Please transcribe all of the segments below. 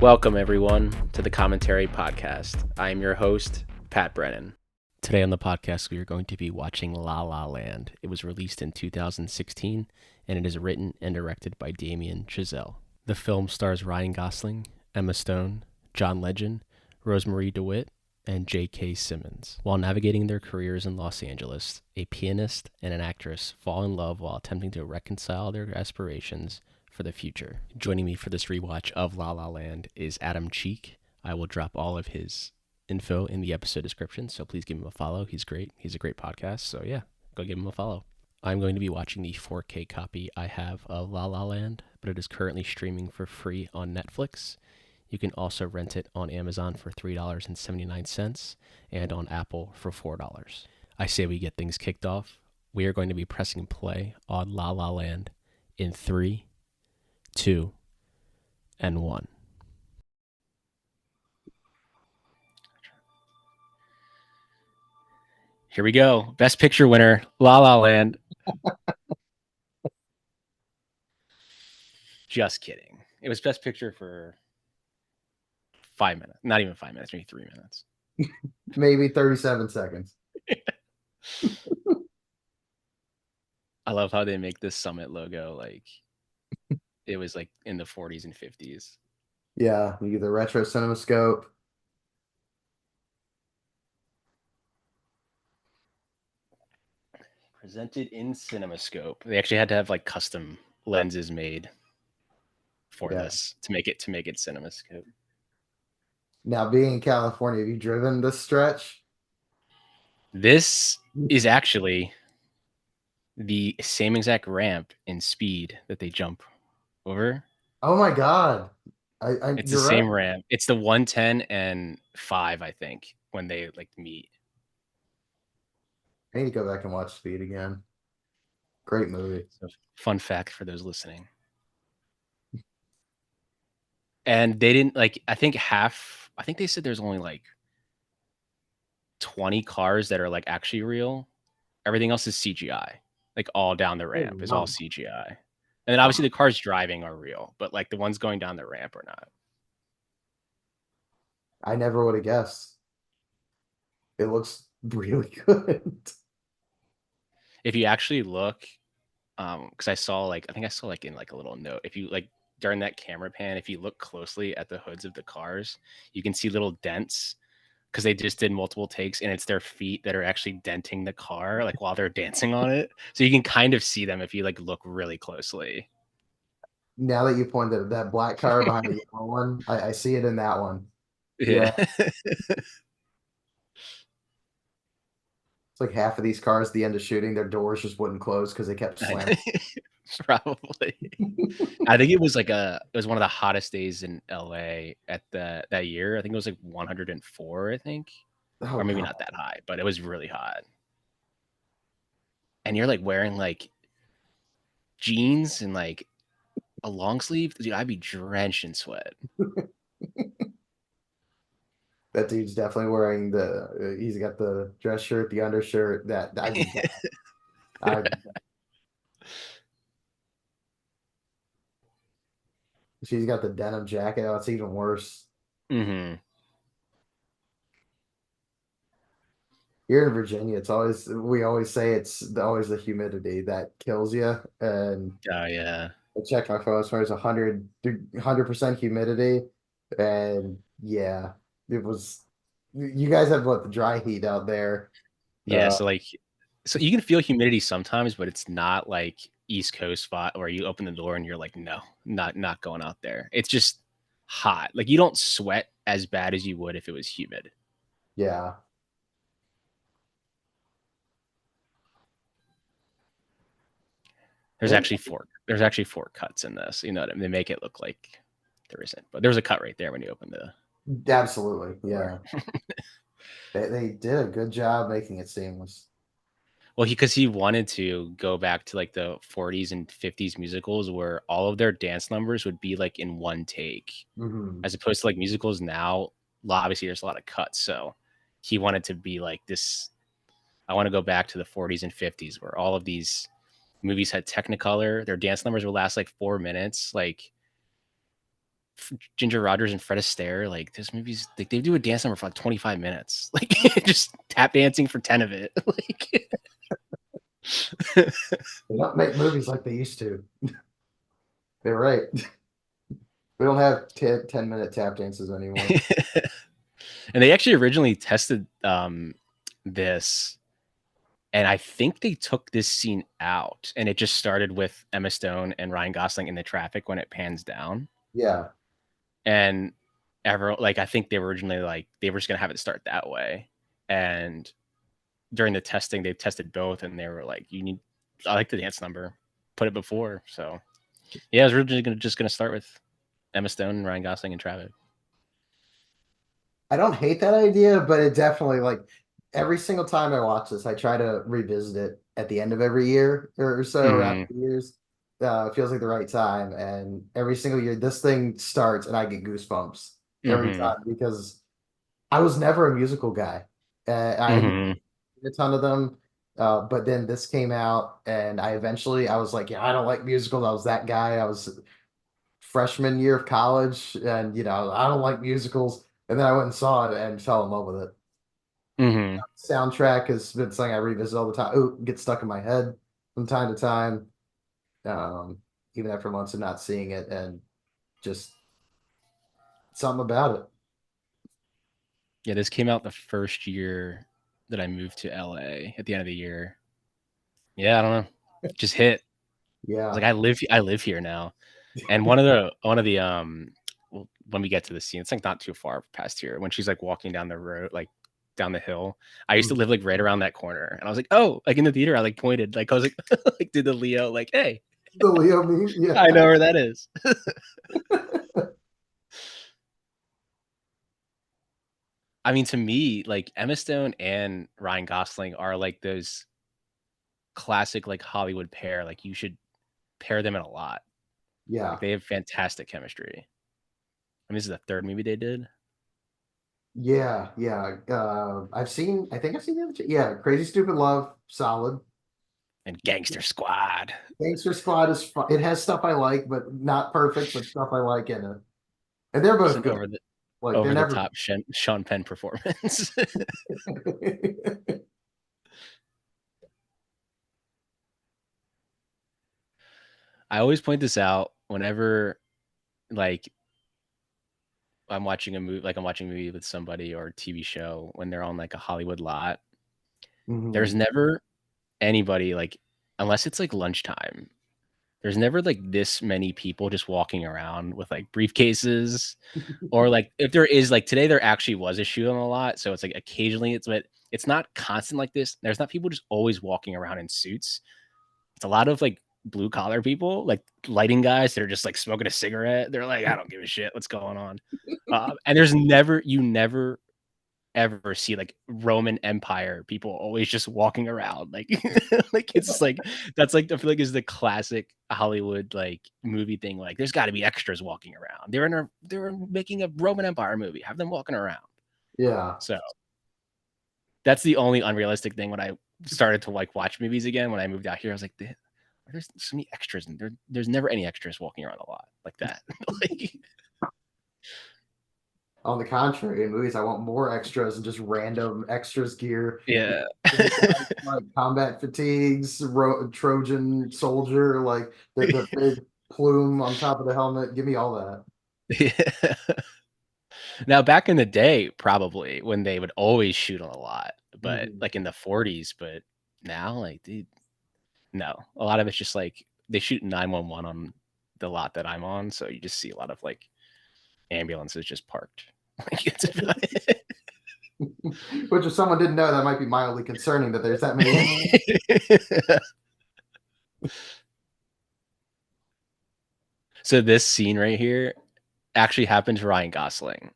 Welcome, everyone, to the Commentary Podcast. I am your host, Pat Brennan. Today on the podcast, we are going to be watching La La Land. It was released in 2016, and it is written and directed by Damien Chazelle. The film stars Ryan Gosling, Emma Stone, John Legend, Rosemarie DeWitt, and J.K. Simmons. While navigating their careers in Los Angeles, a pianist and an actress fall in love while attempting to reconcile their aspirations for the future. Joining me for this rewatch of La La Land is Adam Cheek. I will drop all of his info in the episode description, so please give him a follow. He's great. He's a great podcast, so yeah, go give him a follow. I'm going to be watching the 4K copy I have of La La Land, but it is currently streaming for free on Netflix. You can also rent it on Amazon for $3.79 and on Apple for $4. I say we get things kicked off. We are going to be pressing play on La La Land in 3, 2, and 1. Here we go. Best Picture winner, La La Land. Just kidding. It was Best Picture for 5 minutes. Not even 5 minutes, maybe 3 minutes. Maybe 37 seconds. I love how they make this Summit logo like it was like in the 40s and 50s. Yeah, you get the retro CinemaScope. Presented in CinemaScope. They actually had to have like custom lenses made for this to make it CinemaScope. Now, being in California, have you driven this stretch? This is actually the same exact ramp in Speed that they jump over. Oh my God. It's the same ramp. It's the 110 and 5, I think, when they like meet. I need to go back and watch Speed again. Great movie. So, fun fact for those listening. And they didn't like, I think they said there's only like 20 cars that are like actually real. Everything else is CGI. Like all down the ramp is all CGI. And then obviously the cars driving are real, but like the ones going down the ramp are not. I never would have guessed. It looks really good. If you actually look, because I think I saw like in like a little note, if you like during that camera pan, if you look closely at the hoods of the cars, you can see little dents because they just did multiple takes and it's their feet that are actually denting the car like while they're dancing on it. So you can kind of see them if you like look really closely. Now that you pointed that black car behind the yellow one, I see it in that one. Yeah. It's like half of these cars at the end of shooting, their doors just wouldn't close because they kept slamming. Probably. I think it was one of the hottest days in LA at that year. I think it was like 104, I think. Oh, or maybe God. not that high, but it was really hot. And you're like wearing like jeans and like a long sleeve. Dude, I'd be drenched in sweat. That dude's definitely wearing he's got the dress shirt, the undershirt. She's got the denim jacket. Oh, it's even worse. Mm-hmm. Here in Virginia, we always say it's always the humidity that kills you. And Oh yeah. I checked my phone as far as 100% humidity. And yeah, it was, you guys have the dry heat out there. Yeah. So you can feel humidity sometimes, but it's not like East Coast spot where you open the door and you're like, no, not going out there. It's just hot. Like you don't sweat as bad as you would if it was humid. Yeah. There's actually four cuts in this. You know what I mean? They make it look like there isn't, but there's a cut right there when you open the. Absolutely. Yeah. They did a good job making it seamless. Well, because he wanted to go back to like the 40s and 50s musicals where all of their dance numbers would be like in one take, as opposed to like musicals now. Obviously, there's a lot of cuts, so he wanted to be like this. I want to go back to the 40s and 50s where all of these movies had Technicolor. Their dance numbers would last like 4 minutes. Like Ginger Rogers and Fred Astaire. Like this movie's like they do a dance number for like 25 minutes, like just tap dancing for 10 of it. Like They don't make movies like they used to. They're right. We don't have 10-minute tap dances anymore. and they actually originally tested this, and I think they took this scene out, and it just started with Emma Stone and Ryan Gosling in the traffic when it pans down. Yeah. And like I think they were originally like they were just gonna have it start that way, and during the testing they tested both, and they were like, "You need, I like the dance number, put it before." So yeah, I was originally just gonna start with Emma Stone, Ryan Gosling, and Travis. I don't hate that idea, but it definitely like every single time I watch this, I try to revisit it at the end of every year or so, or after Mm-hmm. years. It feels like the right time, and every single year this thing starts, and I get goosebumps every Mm-hmm. time because I was never a musical guy. I never Mm-hmm. did a ton of them, but then this came out, and I was like, yeah, I don't like musicals. I was that guy. I was freshman year of college, and I don't like musicals. And then I went and saw it and fell in love with it. Mm-hmm. Soundtrack has been something I revisit all the time. Oh, gets stuck in my head from time to time, um, even after months of not seeing it, and just something about it. Yeah, this came out the first year that I moved to LA at the end of the year. Yeah, I don't know, just hit. I was Yeah. like, I live here now. And one of the well, when we get to the scene, it's like not too far past here. When she's like walking down the road, like down the hill. I used to Mhm. live like right around that corner, and I was like, oh, like in the theater, I like pointed, like I was like, like did the Leo, like, hey, The Leo meme, I yeah. know where that is. I mean, to me, like Emma Stone and Ryan Gosling are like those classic like Hollywood pair. Like you should pair them in a lot. Like Yeah. they have fantastic chemistry. I mean, this is the third movie they did. Yeah, yeah. I think I've seen the other two. Yeah, Crazy Stupid Love, solid. And Gangster Squad. Gangster Squad is fun. It has stuff I like, but not perfect, but stuff I like in it. And they're Just both an good. Like they're over the never. top Sean Penn performance. I always point this out whenever like I'm watching a movie, like I'm watching a movie with somebody or a TV show when they're on like a Hollywood lot. There's Mhm. never anybody like, unless it's like lunchtime. There's never like this many people just walking around with like briefcases, or like if there is like today there actually was a shoot on a lot, so it's like occasionally but it's not constant like this. There's not people just always walking around in suits. It's a lot of like blue collar people, like lighting guys that are just like smoking a cigarette. They're like, I don't give a shit what's going on. And there's never, you never ever see like Roman Empire people always just walking around. Like, like it's like, that's like, I feel like is the classic Hollywood like movie thing. Like, there's got to be extras walking around. They're making a Roman Empire movie. Have them walking around. Yeah. So that's the only unrealistic thing when I started to like watch movies again. When I moved out here, I was like, there's so many extras, and there's never any extras walking around a lot like that. Like, On the contrary, in movies, I want more extras and just random extras gear. yeah. Like combat fatigues, Trojan soldier, like the big plume on top of the helmet. Give me all that. Yeah. Now, back in the day, probably when they would always shoot on a lot, but Mhm. like in the 40s, but now, like, dude, no, a lot of it's just like they shoot 911 on the lot that I'm on, so you just see a lot of like ambulances just parked. Like, it's about it. Which, if someone didn't know, that might be mildly concerning that there's that many. So this scene right here actually happened to Ryan Gosling.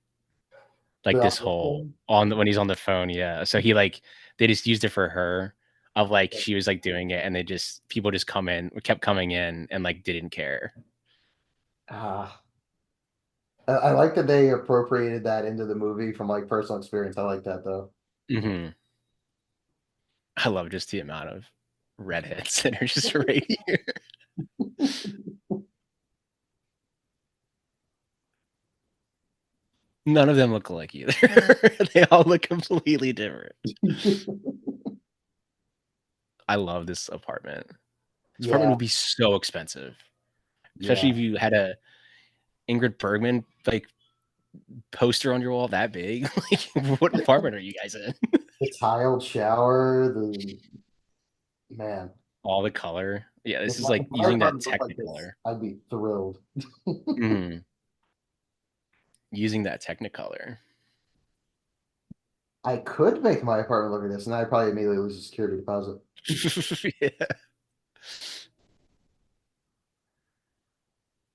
Like this whole when he's on the phone, yeah. So he like they just used it for her, of like she was like doing it, and they just people just kept coming in and like didn't care. Ah, I like that they appropriated that into the movie from like personal experience. I like that though. Hmm. I love just the amount of redheads that are just right here. None of them look alike either. They all look completely different. I love this apartment. This apartment Yeah, would be so expensive, especially yeah. if you had a Ingrid Bergman like poster on your wall that big. Like, what apartment are you guys in? The tiled shower, the man. All the color. Yeah, this is If like my using that apartment looked like this, Technicolor. I'd be thrilled. Mhm. Using that Technicolor. I could make my apartment look like this, and I'd probably immediately lose a security deposit. Yeah.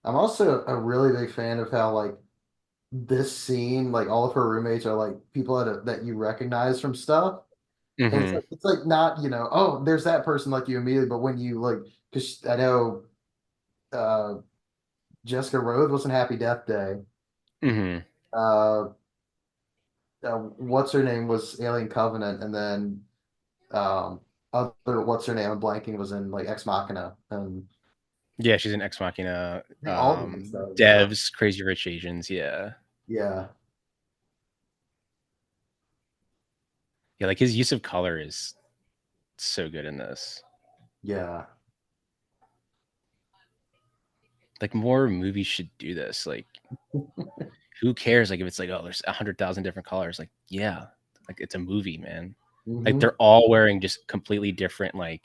I'm also a really big fan of how like this scene, like all of her roommates are like people that you recognize from stuff. And Hmm. it's like not, oh, there's that person like you immediately, but when you like, because I know uh Jessica Rhodes was in Happy Death Day. Hmm. Uh, what's her name was Alien Covenant, and then other what's her name? I'm blanking was in like Ex Machina, and Yeah, she's an Ex Machina. I think all of them stuff. So Devs, Crazy Rich Asians. Yeah. yeah, Yeah, like his use of color is so good in this. yeah, Like more movies should do this. Like, who cares? Like if it's like, oh, there's 100,000 different colors. Like, yeah, like it's a movie, man. Like hmm they're all wearing just completely different. Like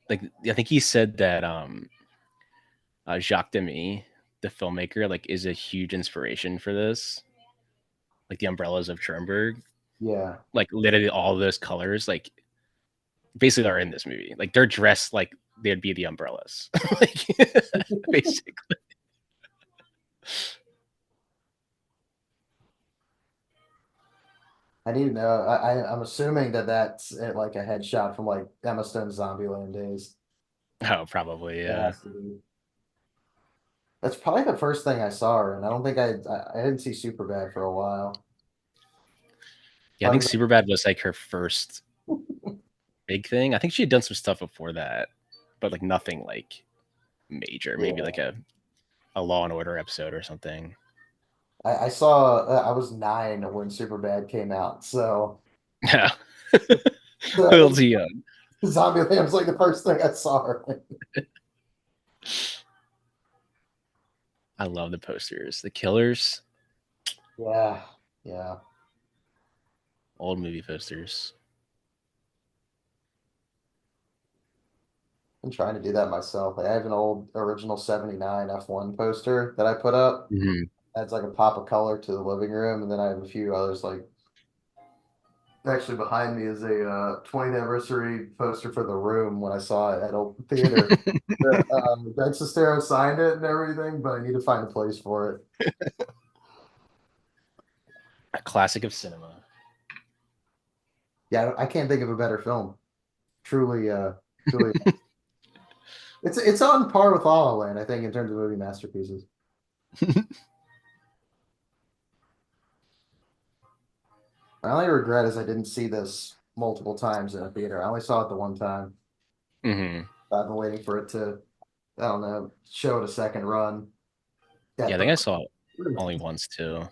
I think he said that Jacques Demy, the filmmaker, like is a huge inspiration for this. Like the umbrellas of Schoenberg, yeah. like literally all those colors, like basically are in this movie. Like they're dressed like they'd be the umbrellas, like basically. I need to know. I'm assuming that that's like a headshot from like Emma Stone's Zombieland days. Oh, probably, It yeah. has to be. That's probably the first thing I saw her, and I don't think I didn't see Superbad for a while. Yeah, I think Probably Superbad was like her first big thing. I think she had done some stuff before that, but like nothing like major. Maybe yeah. like a Law and Order episode or something. I saw. I was 9 when Superbad came out, so Yeah. so Who else he on? Zombieland was like the first thing I saw her in. I love the posters. The Killers, Yeah, yeah. old movie posters. I'm trying to do that myself. Like, I have an old original '79 F1 poster that I put up. Mhm. Adds like a pop of color to the living room, and then I have a few others like actually behind me is a 20th anniversary poster for The Room when I saw it at Old Theater. Ben Sestero signed it and everything, but I need to find a place for it. A classic of cinema. Yeah, I can't think of a better film. Truly, truly, it's on par with La La Land, I think, in terms of movie masterpieces. My only regret is I didn't see this multiple times in a theater. I only saw it the one time. Hmm. I've been waiting for it to, I don't know, show it a second run. Yeah, At I the think I saw it only once too.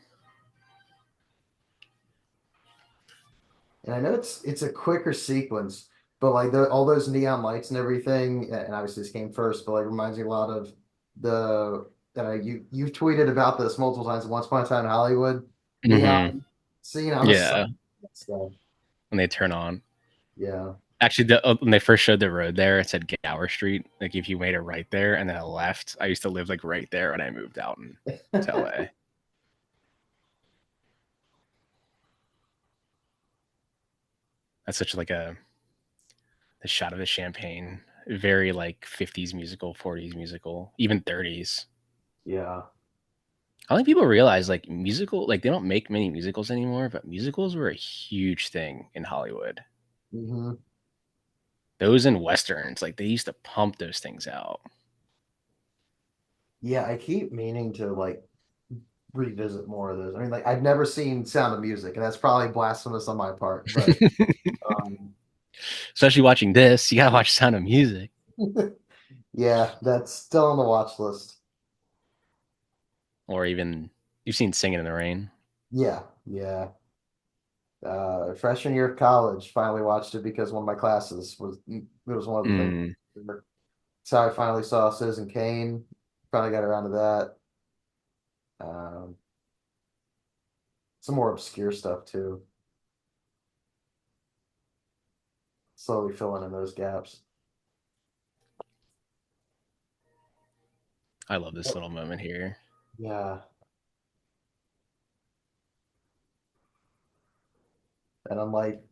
And I know it's a quicker sequence, but like all those neon lights and everything, and obviously this came first, but like reminds me a lot of the you've tweeted about this multiple times. Once Upon a Time in Hollywood Hmm. neon scene. I'm a Yeah, sucker for that stuff. when they turn on. Yeah. Actually, when they first showed the road there, it said Gower Street. Like if you made a right there and then a left, I used to live like right there when I moved out to LA. That's such like a the shot of the champagne, very like 50s musical, 40s musical, even 30s. Yeah. I don't think people realize like musical, like they don't make many musicals anymore, but musicals were a huge thing in Hollywood. hmm Those and westerns, like they used to pump those things out. Yeah, I keep meaning to like revisit more of those. I mean, like I've never seen Sound of Music, and that's probably blasphemous on my part, but um Especially watching this, you gotta watch Sound of Music. yeah, that's still on the watch list. or even you've seen Singing in the Rain. Yeah, yeah. Freshman year of college, finally watched it because one of my classes it was one of the things. Mm. So I finally saw Citizen Kane. Finally got around to that. Um, some more obscure stuff too. Slowly filling in those gaps. I love this little moment here. Yeah, and unlike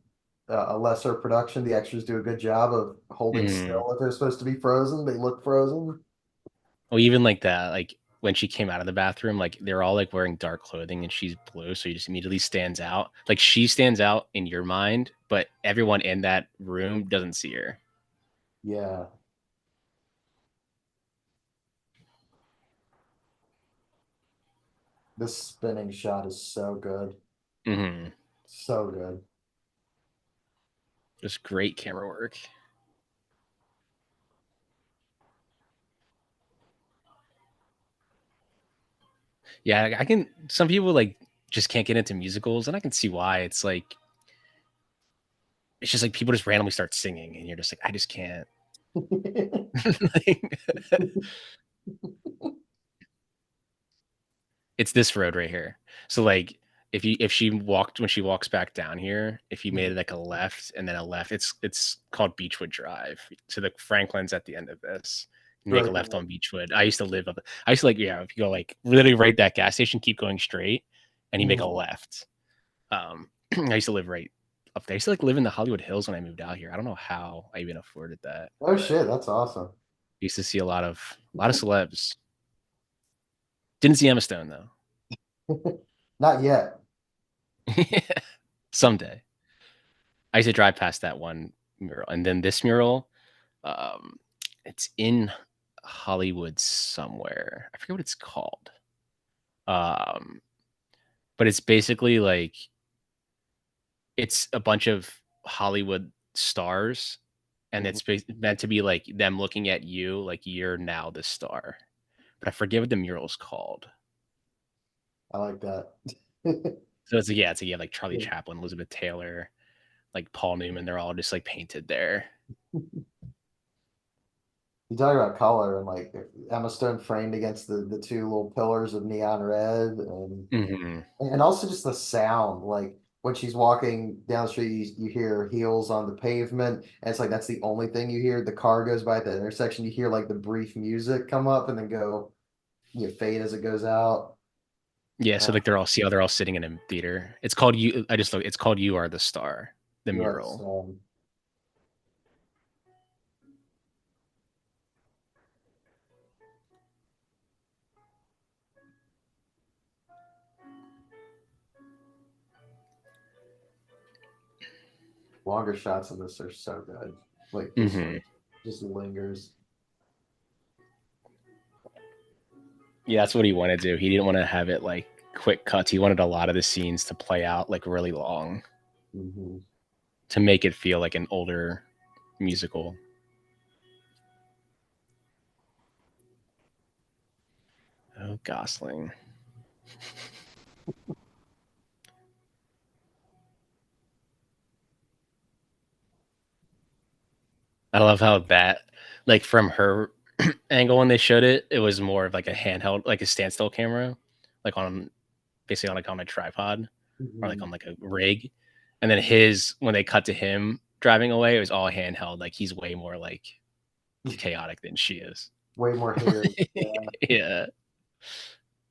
a lesser production, the extras do a good job of holding Mm. still if they're supposed to be frozen. They look frozen. Well, even like that, like when she came out of the bathroom, like they're all like wearing dark clothing and she's blue, so you just immediately stands out. Like she stands out in your mind, but everyone in that room doesn't see her. Yeah, this spinning shot is so good. Mm-hmm. So good. Just great camera work. Yeah, I can. Some people like just can't get into musicals, and I can see why. It's just like people just randomly start singing, and you're just like, I just can't. Like, it's this road right here. So like if she walked when she walks back down here, if you made like a left and then a left, it's called Beechwood Drive. So the Franklin's at the end of this. You make a Right. left on Beechwood. I used to live up. I used to like yeah. If you go like literally right that gas station, keep going straight, and you make a Mhm. left. I used to live right up there. I used to like live in the Hollywood Hills when I moved out here. I don't know how I even afforded that, Oh but shit, that's awesome. I used to see a lot of celebs. Didn't see Emma Stone though. Not yet. Someday. I used to drive past that one mural, and then this mural, um, it's in Hollywood somewhere. I forget what it's called. Um, but it's basically like it's a bunch of Hollywood stars, and Mhm. it's meant to be like them looking at you, like you're now the star. But I forget what the mural's called. I like that. So it's like you have like Charlie Chaplin, Elizabeth Taylor, like Paul Newman. They're all just like painted there. You talk about color and like Emma Stone framed against the two little pillars of neon red Hmm. and also just the sound like when she's walking down the street you hear heels on the pavement and it's like that's the only thing you hear. The car goes by at the intersection, you hear like the brief music come up and then go fade as it goes out. Yeah, so uh, like they're all sitting in a theater. It's called you. I just look. It's called You Are the Star, the you are the mural. song. Longer shots of this are so good, like Hmm. just lingers. Yeah, that's what he wanted to do. He didn't want to have it like quick cuts. He wanted a lot of the scenes to play out like really long Mhm. to make it feel like an older musical. Oh, Gosling. I love how that, like from her angle when they showed it, it was more of like a handheld, like a standstill camera, like on basically on like on a tripod or like Mhm. on like a rig. And then his when they cut to him driving away, it was all handheld. Like he's way more like chaotic than she is. Way more hair. Yeah. Yeah.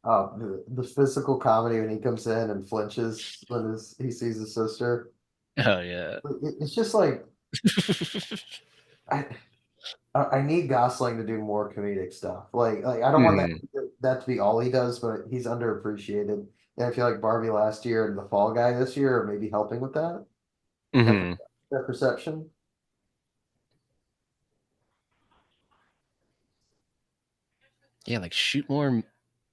Oh, the physical comedy when he comes in and flinches when he sees his sister. Oh yeah. It's just like I I need Gosling to do more comedic stuff. Like I don't want Mm. that to be all he does, but he's underappreciated. And I feel like Barbie last year and The Fall Guy this year are maybe helping with that, Hmm. that perception. Yeah, like shoot more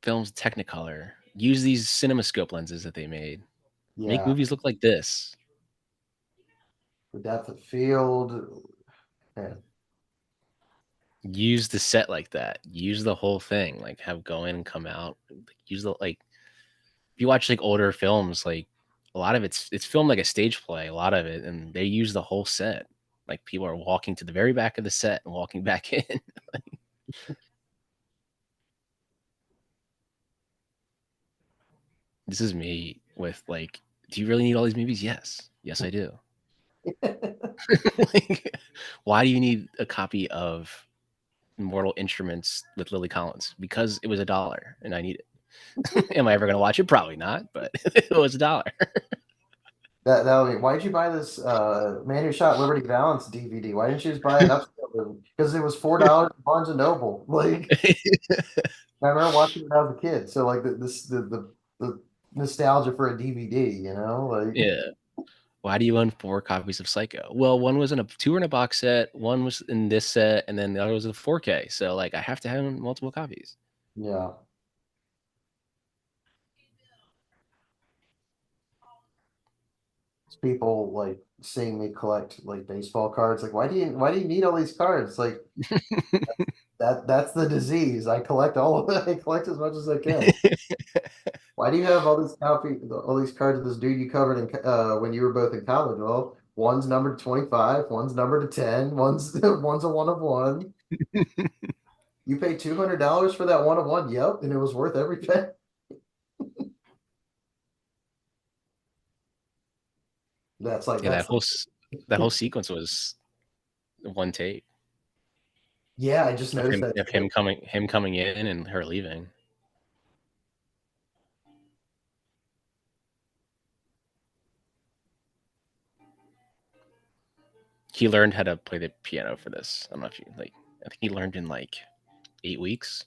films Technicolor. Use these CinemaScope lenses that they made. Make Yeah, movies look like this. the depth of field. Man, use the set like that. Use the whole thing. Like have go in and come out. Use the like. If you watch like older films, like a lot of it's filmed like a stage play. A lot of it, and they use the whole set. Like people are walking to the very back of the set and walking back in. This is me with like, do you really need all these movies? Yes, I do. Like, why do you need a copy of Mortal Instruments with Lily Collins? Because it was $1 and I need it. Am I ever gonna watch it? Probably not, but it was $1. That would be, why did you buy this Man Who Shot Liberty Valance DVD? Why didn't you just buy an upscale version? Because it was $4 at Barnes and Noble. Like I remember watching it when I was a kid. So like the nostalgia for a DVD, like Yeah. Why do you own 4 copies of Psycho? Well, one was in a 2 in a box set, one was in this set, and then the other was in 4K. So like I have to have multiple copies. yeah. It's people like seeing me collect like baseball cards. Like why do you need all these cards? Like that's the disease. I collect all of it. I collect as much as I can. Why do you have all these cards of this dude you covered in when you were both in college? Well, one's numbered 25, one's numbered to 10, one's a one of one. You paid $200 for that one of one. Yep, and it was worth every penny. That's like Yeah, that's that whole sequence was one take yeah. I just noticed that of too. him coming in and her leaving. He learned how to play the piano for this. I don't know if you like. I think he learned in like 8 weeks.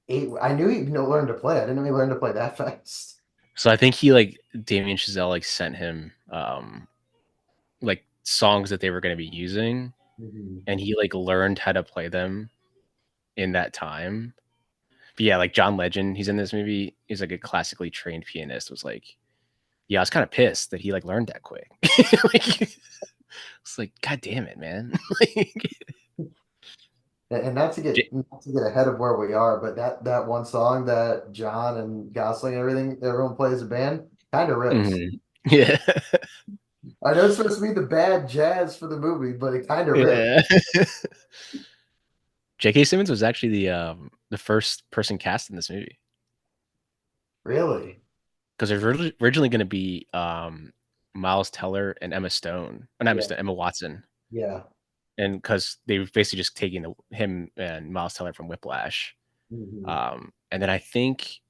I knew he learned to play. I didn't know he learned to play that fast. So I think he like Damien Chazelle like sent him like songs that they were going to be using, Mhm. and he like learned how to play them in that time. But yeah, like John Legend, he's in this movie. He's like a classically trained pianist. Was like, yeah, I was kind of pissed that he like learned that quick. Like, it's like, God damn it, man. Like, And not to get ahead of where we are, but that one song that John and Gosling and everyone plays a band kind of rips. mhm. Yeah, I know it's supposed to be the bad jazz for the movie, but it kind of rips. yeah. J.K. Simmons was actually the first person cast in this movie Really? because there's originally going to be Miles Teller and Emma Stone, or not Emma Yeah. Stone, Emma Watson, Yeah. and because they were basically just taking him and Miles Teller from Whiplash, Mhm. and then I think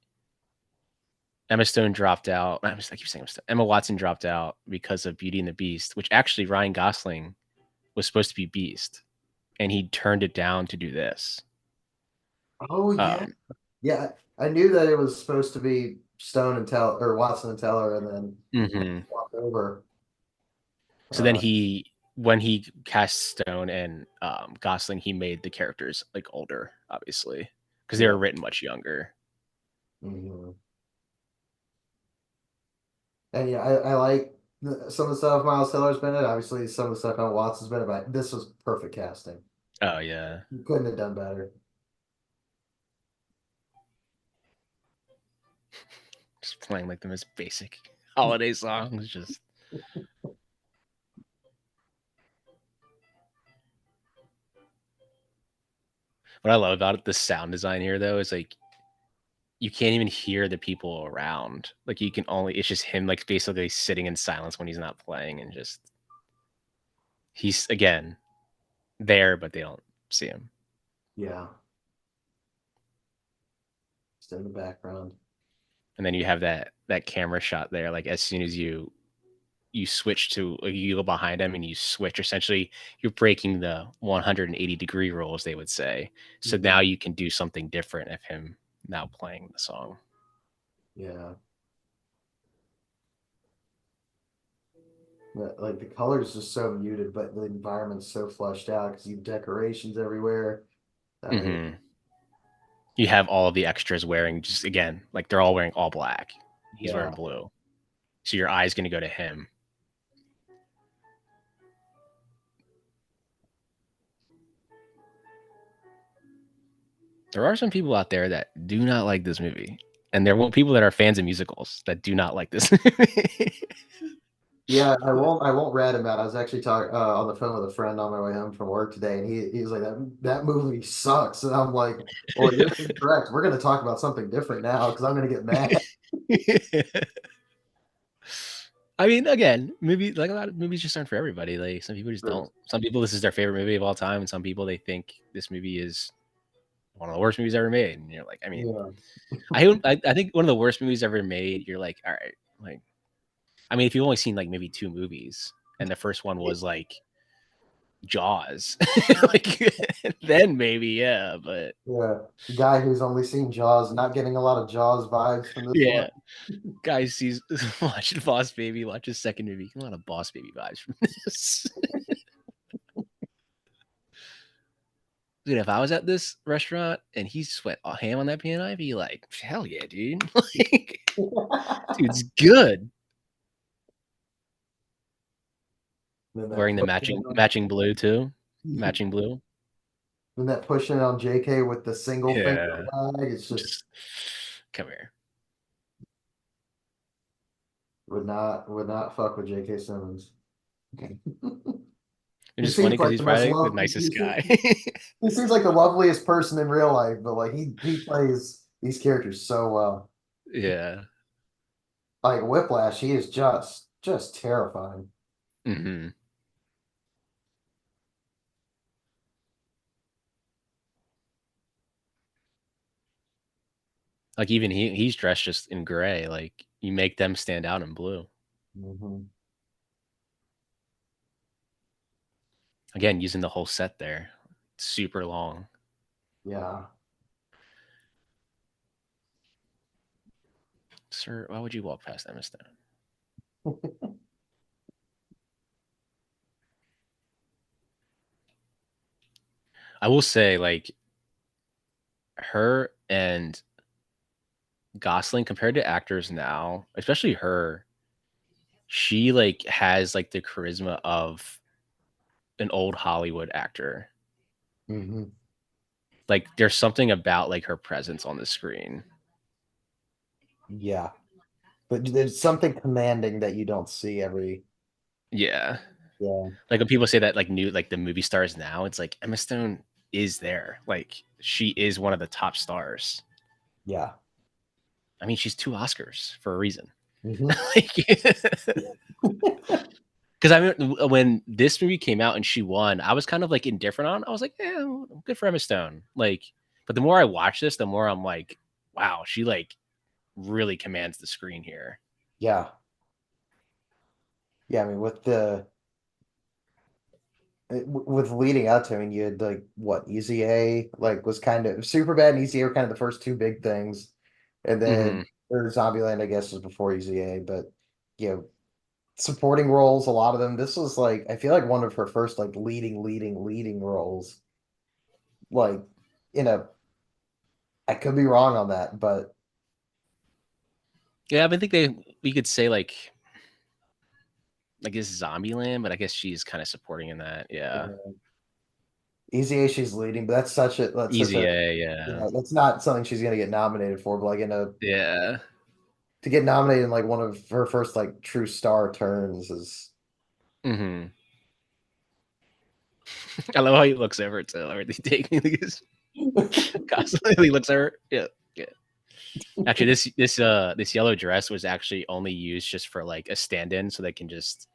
Emma Stone dropped out. I keep saying Emma Stone. Emma Watson dropped out because of Beauty and the Beast, which actually Ryan Gosling was supposed to be Beast, and he turned it down to do this. Oh yeah. Um, Yeah. I knew that it was supposed to be Stone and Teller or Watson and Teller, and then mhm. swap over. So then Uh, when he cast Stone and Gosling, he made the characters like older, obviously, because they yeah. were written much younger. Mhm. And yeah, I like some of the stuff Miles Teller's been in. Obviously, some of the stuff Emma Watson's been in, but this was perfect casting. Oh yeah, You couldn't have done better. just playing like the most basic holiday songs. Just what I love about it, the sound design here though, is like you can't even hear the people around. Like you can only it's just him like basically sitting in silence when he's not playing and just he's again there but they don't see him. Yeah, just in the background. And then you have that camera shot there like as soon as you switch to like you go behind him and you switch essentially you're breaking the 180-degree rule as they would say. So Mhm. now you can do something different of him now playing the song. Yeah, like the colors just so muted, but the environment's so fleshed out because you have decorations everywhere. I mean, Mhm. You have all of the extras wearing just again like they're all wearing all black. He's yeah, wearing blue. So your eye's going to go to him. There are some people out there that do not like this movie, and there are people that are fans of musicals that do not like this movie. Yeah, I won't rat him out. I was actually talking on the phone with a friend on my way home from work today, and he was like, that movie sucks. And I'm like, well, you're incorrect. We're going to talk about something different now because I'm going to get mad. I mean, again, movies like a lot of movies just aren't for everybody. Like some people just don't. Some people this is their favorite movie of all time, and some people they think this movie is one of the worst movies ever made. And you're like, I mean, Yeah. I think one of the worst movies ever made. You're like, all right, like, I mean, if you've only seen like maybe 2 movies, and the first one was like Jaws, like then maybe yeah, but Yeah. Guy who's only seen Jaws, not getting a lot of Jaws vibes from this one. yeah, guy sees watching Boss Baby, watch his second movie, a lot of Boss Baby vibes from this. Dude, if I was at this restaurant and he just went ham on that piano, I'd be like, hell yeah, dude. Like, dude's good. Then that Wearing the pushing matching blue too. on, Matching blue. then that pushing on JK with the single finger Yeah. flag. It's just Just come here. would not fuck with JK Simmons. It's He just funny seems because like he's the most probably the love. nicest guy. He seems like the loveliest person in real life, but like he plays these characters so well. Yeah. Like Whiplash, he is just terrifying. Hmm. Like even he's dressed just in gray. Like you make them stand out in blue. Hmm. Again, using the whole set there. Super long. Yeah. Sir, why would you walk past Emma Stone? I will say, like, her and Gosling compared to actors now, especially her, she like has like the charisma of an old Hollywood actor. Hmm. Like there's something about like her presence on the screen. Yeah. But there's something commanding that you don't see every. Yeah. Yeah. Like when people say that like new like the movie stars now, it's like Emma Stone is there. Like she is one of the top stars. Yeah. I mean, she's 2 Oscars for a reason. Hmm. Like, because I mean, when this movie came out and she won, I was kind of like indifferent on. I was like, yeah, good for Emma Stone. Like, but the more I watch this, the more I'm like, wow, she like really commands the screen here. Yeah. Yeah. I mean, with leading up to, I mean, you had like what Easy A like was kind of Superbad and Easy A were kind of the first two big things, and then Hmm. or Zombieland, I guess, was before Easy A, but you know, supporting roles, a lot of them. This was like I feel like one of her first like leading roles. Like in a, I could be wrong on that, but Yeah, I think we could say like this Zombieland, but I guess she's kind of supporting in that. Yeah, Easy A she's leading, but Easy A. Yeah, that's not something she's gonna get nominated for. But like in a yeah. to get nominated in like one of her first like true star turns is Hmm. I love how he looks over it too. Everything taking these constantly looks over. Yeah, yeah. Actually, this yellow dress was actually only used just for like a stand-in, so they can just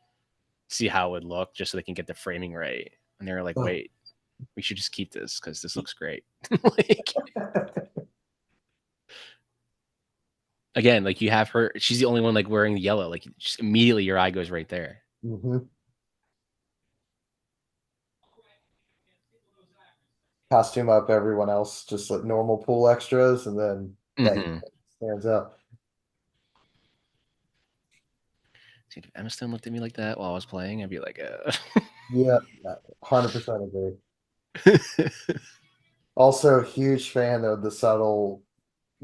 see how it would look, just so they can get the framing right. And they were like, oh. "Wait, we should just keep this because this looks great." Like again, like you have her; she's the only one like wearing the yellow. Like just immediately, your eye goes right there. Mhm. Costume up everyone else, just like normal pool extras, and then that Hmm. stands out. Dude, if Emma Stone looked at me like that while I was playing, I'd be like, Yeah, 100% agree. Also, huge fan of the subtle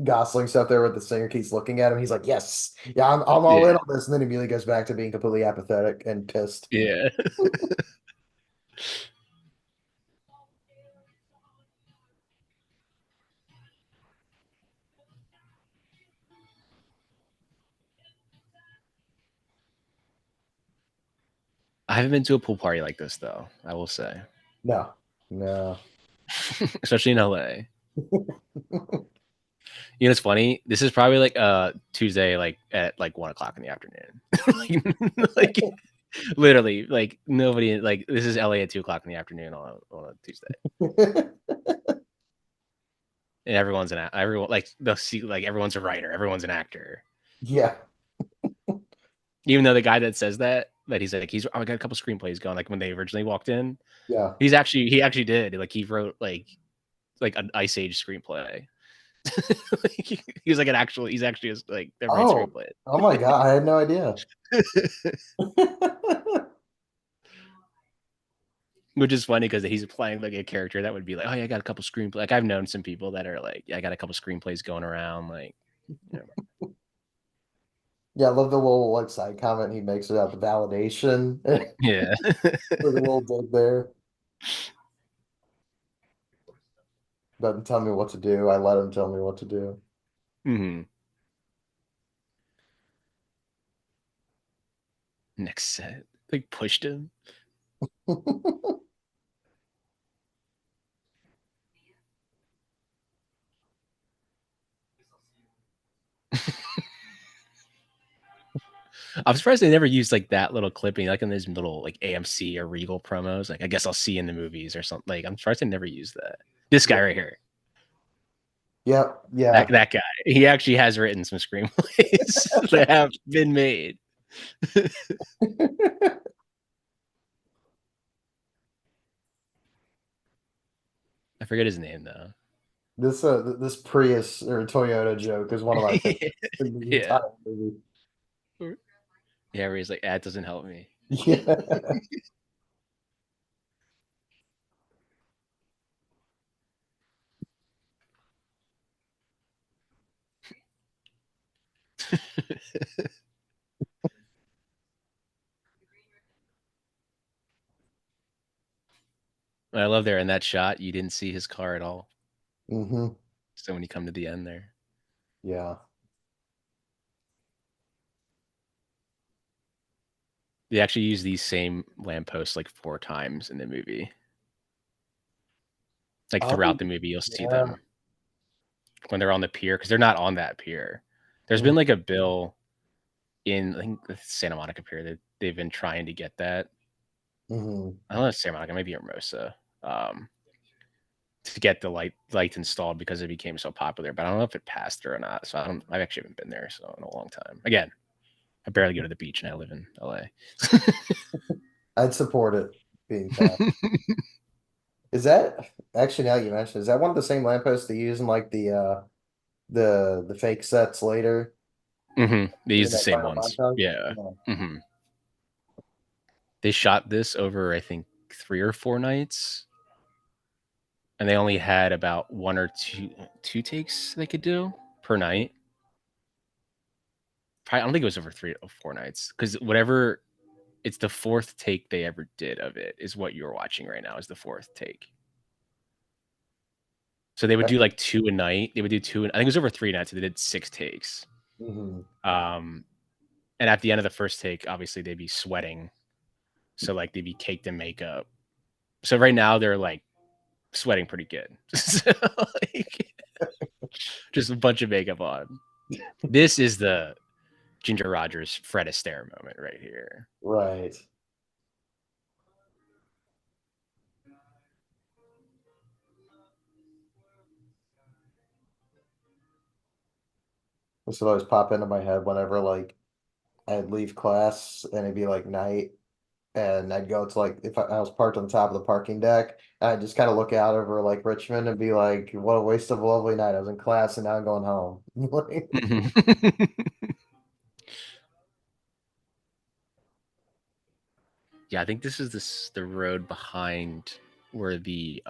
Gosling stuff there with the singer keeps looking at him. He's like, "Yes, yeah, I'm all in yeah, on this," and then immediately goes back to being completely apathetic and pissed. yeah. haven't been to a pool party like this though, I will say. No, no. Especially in LA. You know, it's funny. This is probably like Tuesday, like at like 1 o'clock in the afternoon. like literally, like nobody. Like this is LA at 2 o'clock in the afternoon on a Tuesday, and everyone's everyone like they'll see like everyone's a writer, everyone's an actor. Yeah. Even though the guy that says that he's like I got a couple screenplays going. Like when they originally walked in, Yeah. he actually did. Like he wrote like an Ice Age screenplay. Like, he's actually like the right Oh, screenplay. oh my God. I had no idea. Which is funny because he's playing like a character that would be like, oh yeah, I got a couple screenplays. Like I've known some people that are like, yeah, I got a couple screenplays going around. Like, you know. Yeah, I love the little like side comment he makes about the validation. Yeah. With a little bit there. Doesn't tell me what to do. I let him tell me what to do. Mm-hmm. Next set, like pushed him. I'm surprised they never used like that little clipping, like in these little like AMC or Regal promos. Like, I guess I'll see you in the movies or something. Like, I'm surprised they never used that. This guy right here, Yep. Yeah. that guy, he actually has written some screenplays that have been made. I forget his name though. This Prius or Toyota joke is one of my favorites in the Yeah. entire movie. Yeah, where he's like, that doesn't help me. Yeah. I love there in that shot, you didn't see his car at all. Mm-hmm. So when you come to the end there, Yeah. they actually use these same lampposts like 4 times in the movie. Like throughout Oh, the movie, you'll see yeah. them when they're on the pier because they're not on that pier. There's Mhm. been like a bill in I think the Santa Monica pier that they've been trying to get that. Mhm. I don't know if Santa Monica, maybe Hermosa, to get the lights installed because it became so popular. But I don't know if it passed through or not. So I've actually haven't been there so in a long time. Again, I barely go to the beach and I live in LA. I'd support it being passed. Is that actually now you mentioned, is that one of the same lampposts they use in like the fake sets later Mm-hmm. They in use the that same final ones. montage? Yeah. Yeah. Mm-hmm. They shot this over, I think, 3 or 4 nights, and they only had about one or two takes they could do per night. Probably, I don't think it was over 3 or 4 nights because whatever it's the fourth take they ever did of it is what you're watching right now is the fourth take. So they would do like 2 a night. They would do 2. I think it was over 3 nights. So they did 6 takes. Mm-hmm. And at the end of the first take, obviously they'd be sweating. So like they'd be caked in makeup. So right now they're like sweating pretty good. So, like, just a bunch of makeup on. This is the Ginger Rogers Fred Astaire moment right here. Right. This would always pop into my head whenever like I'd leave class and it'd be like night and I'd go to like if I was parked on top of the parking deck and I'd just kind of look out over like Richmond and be like, what a waste of a lovely night. I was in class and now I'm going home. Yeah, I think this is the road behind where the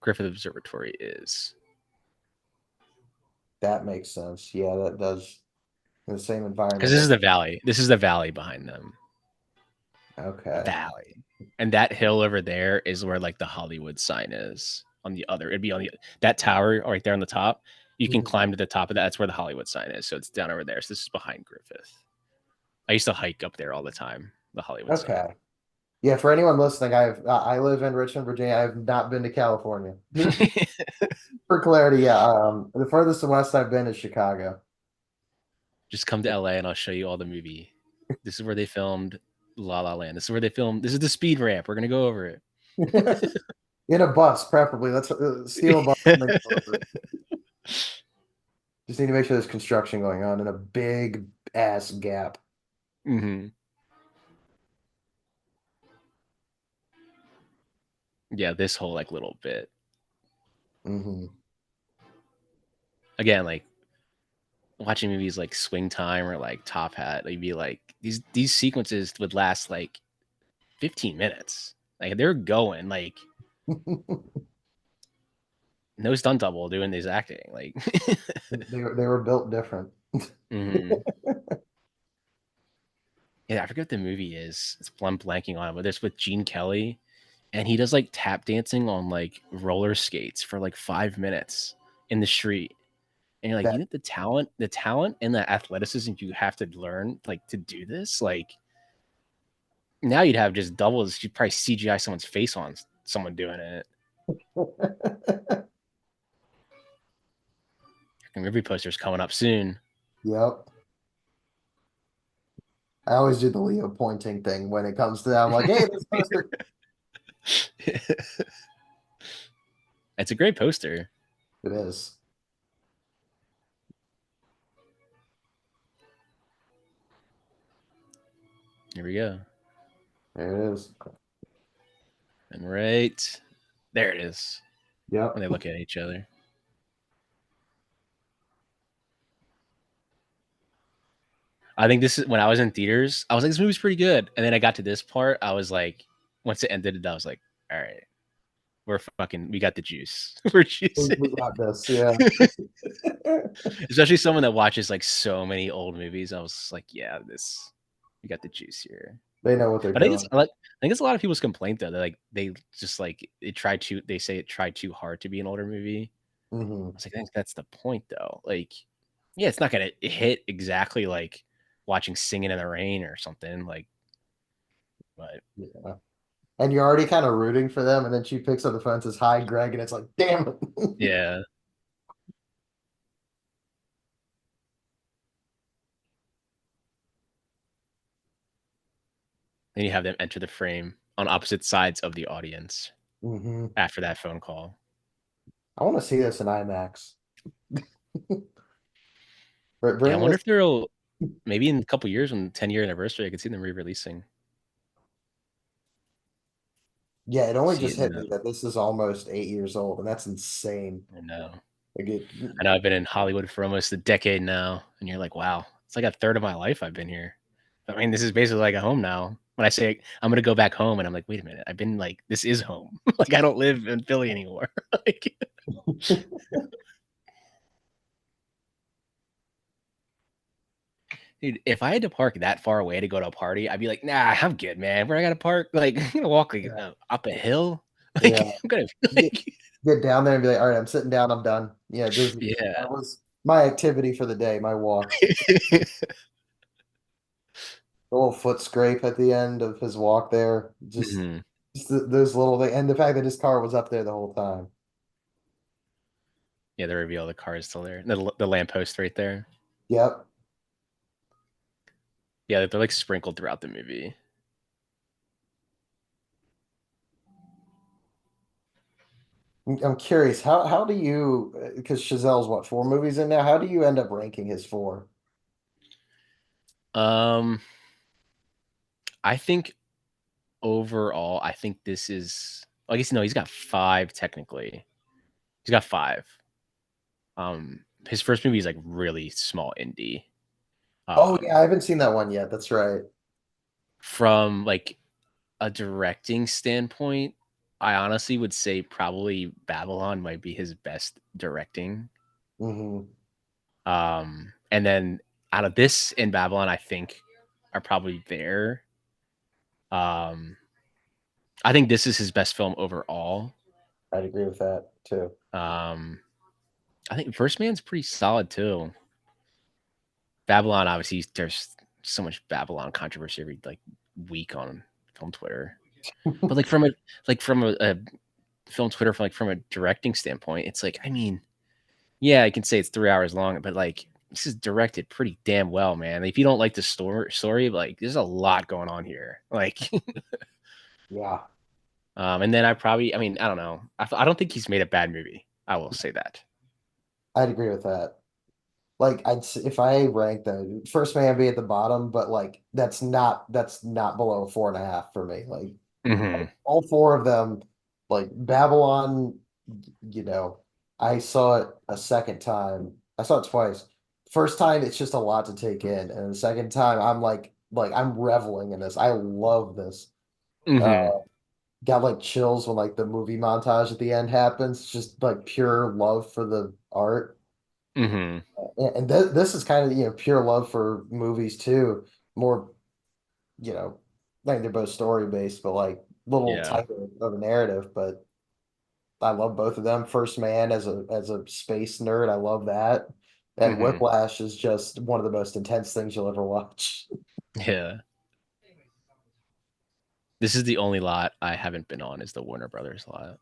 Griffith Observatory is. That makes sense. Yeah, that does in the same Because environment this as is the valley. This is the valley behind them. okay. Valley. And that hill over there is where like the Hollywood sign is on the other. It'd be on that tower right there on the top. You can Mhm. climb to the top of that. That's where the Hollywood sign is. So it's down over there. So this is behind Griffith. I used to hike up there all the time, the Hollywood sign. Okay. Yeah, for anyone listening, I live in Richmond, Virginia. I have not been to California. For clarity, yeah. The furthest west I've been is Chicago. Just come to LA and I'll show you all the movie. This is where they filmed La La Land. This is where they filmed. This is the speed ramp. We're gonna go over it. In a bus, preferably. Let's steal a bus and then go over it. Just need to make sure there's construction going on in a big ass gap. hmm Yeah, this whole like little bit. Hmm. Again, like watching movies like Swing Time or like Top Hat, they'd be like these sequences would last like 15 minutes. Like they're going like no stunt double doing this acting. Like They were built different. mhm. Yeah, I forget what the movie is. I'm blanking on it, but it's with Gene Kelly, and he does like tap dancing on like roller skates for like 5 minutes in the street. And you're like, That you know, the talent and the athleticism you have to learn like to do this. Like now you'd have just doubles. You'd probably CGI someone's face on someone doing it. And movie posters coming up soon. Yep. I always do the Leo pointing thing when it comes to that. I'm like, hey, this poster. It's a great poster. It is. Here we go. There it is. And right there it is. When Yep. they look at each other. I think this is when I was in theaters, I was like, this movie's pretty good. And then I got to this part, I was like, once it ended, I was like, all right, we got the juice. We're juicing. We got this. Yeah. Especially someone that watches like so many old movies. I was like, yeah, we got the juice here. They know what they're But I think it's doing. like I think it's a lot of people's complaint though. They just like they say it tried too hard to be an older movie. I Hmm. was like, I think that's the point though. Like, yeah, it's not gonna hit exactly like watching Singing in the Rain or something. Like, but Yeah. And you're already kind of rooting for them, and then she picks up the phone and says, "Hi, Greg," and it's like, damn it. yeah. Then you have them enter the frame on opposite sides of the audience Hmm. after that phone call. I want to see this in IMAX. Yeah, I Bring wonder this. if they'll maybe in a couple years on 10-year anniversary, I could see them re-releasing. Yeah, it only See just it in hit the me that this is almost 8 years old, and that's insane. I know. Like it, I know I've been in Hollywood for almost a decade now, and you're like, wow, it's like a third of my life I've been here. I mean, this is basically like a home now. When I say I'm gonna go back home, and I'm like, wait a minute, I've been like, this is home. Like I don't live in Philly anymore. Like, dude, if I had to park that far away to go to a party, I'd be like, nah, I'm good, man. Where I gotta park? Like, I'm gonna walk like yeah, up a hill. Like, yeah. I'm gonna Get, like, get down there and be like, all right, I'm sitting down, I'm done. Yeah, this yeah. that was my activity for the day, my walk. The little foot scrape at the end of his walk there, Mhm. just those little thing, and the fact that his car was up there the whole time. Yeah, the reveal of the car is still there. The lamppost right there. Yep. Yeah, they're like sprinkled throughout the movie. I'm curious, how do you, because Chazelle's what, 4 movies in now? How do you end up ranking his four? Um, I think overall, I think this is. I guess no, he's got five technically. He's got five. His first movie is like really small indie. Oh yeah, Um, I haven't seen that one yet. That's right. from like a directing standpoint, I honestly would say probably Babylon might be his best directing. Hmm. And then out of this and Babylon, I think are probably there. Um, I think this is his best film overall. I'd agree with that too. Um, I think First Man's pretty solid too. Babylon, obviously, there's so much Babylon controversy every like week on film Twitter. But like from a film Twitter from a directing standpoint, it's like, I mean, yeah, I can say it's 3 hours long, but like this is directed pretty damn well, man. If you don't like the story, like there's a lot going on here. Like, Yeah, and then I mean, I don't know. I don't think he's made a bad movie. I will say that. I'd agree with that. Like if I rank them, First Man be at the bottom, but like that's not below 4.5 for me. Like Hmm. all four of them, like Babylon, you know, I saw it a second time. I saw it twice. First time, it's just a lot to take in, and the second time, I'm like I'm reveling in this. I love this. Uh, Hmm. got like chills when like the movie montage at the end happens. Just like pure love for the art. Hmm. And this is kind of, pure love for movies too. More, you know, like they're both story based, but like little Yeah. tighter of a narrative. But I love both of them. First Man as a space nerd, I love that. And Hmm. Whiplash is just one of the most intense things you'll ever watch. Yeah. This is the only lot I haven't been on is the Warner Brothers lot.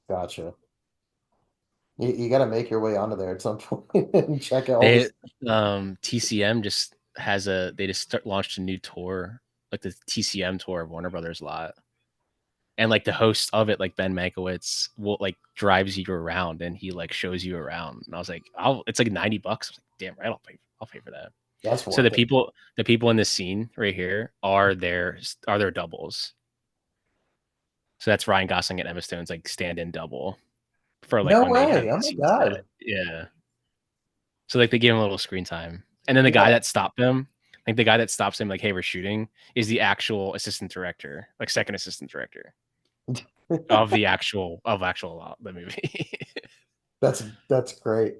Gotcha. You got to make your way onto there at some point and check out all They this. TCM just has a they just launched a new tour, like the TCM tour of Warner Brothers lot. And like the host of it, like Ben Mankiewicz, will like drives you around and he like shows you around. And I was like, it's like $90. I was like, damn right, I'll pay for that. That's So worth it. the people in this scene right here are their doubles. So that's Ryan Gosling and Emma Stone's like stand-in double for like No when they have way. Oh my scenes set. God. Yeah. So like they gave him a little screen time. And then the guy Yeah. that stopped them, like the guy that stops him, like, hey, we're shooting, is the actual assistant director, like second assistant director of the movie. That's great.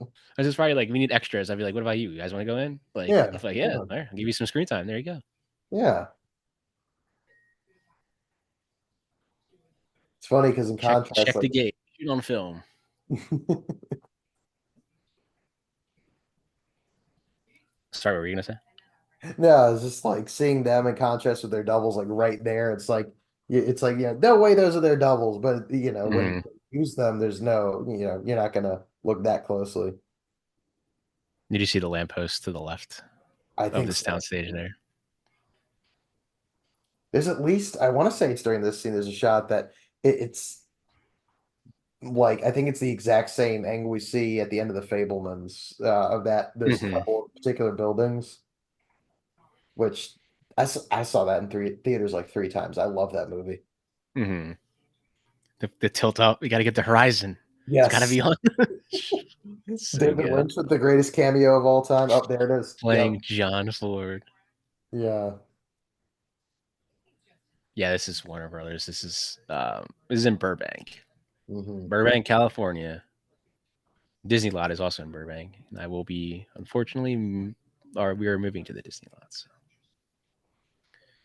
I was just probably like, we need extras. I'd be like, what about you? You guys want to go in? Like, Yeah. if like, yeah, Yeah. all right, I'll give you some screen time. There you go. Yeah. It's funny because in contrast, Check like the gate. Shoot on film. Sorry, what were you gonna say? no, it's just like seeing them in contrast with their doubles, like right there. It's like, no way those are their doubles, but when Hmm. you use them, there's no, you're not gonna look that closely. Did you see the lamppost to the left I of think this so. soundstage there? There's at least, I want to say it's during this scene, there's a shot that it's like I think it's the exact same angle we see at the end of the Fablemans of that those Hmm. couple of particular buildings, which I saw that in three theaters like three times. I love that movie. Hmm. The tilt up. We got to get the horizon. It's got to Yes. be on. So David good. Lynch with the greatest cameo of all time. Up there it is. Yep. Playing John Ford. Yeah. Yeah, this is Warner Brothers. This is in Burbank, Hmm. Burbank, California. Disney lot is also in Burbank, and I will be unfortunately, or we are moving to the Disney lot. So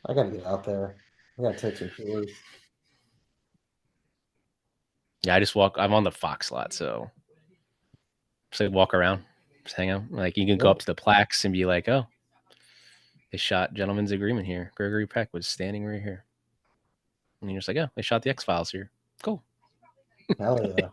I gotta get out there. I gotta take some tours. yeah, I'm on the Fox lot, so just like walk around, just hang out. Like you can go Yeah. up to the plaques and be like, oh, they shot Gentleman's Agreement here. Gregory Peck was standing right here, and you're just like, oh, they shot the X Files here. Cool. Hell yeah.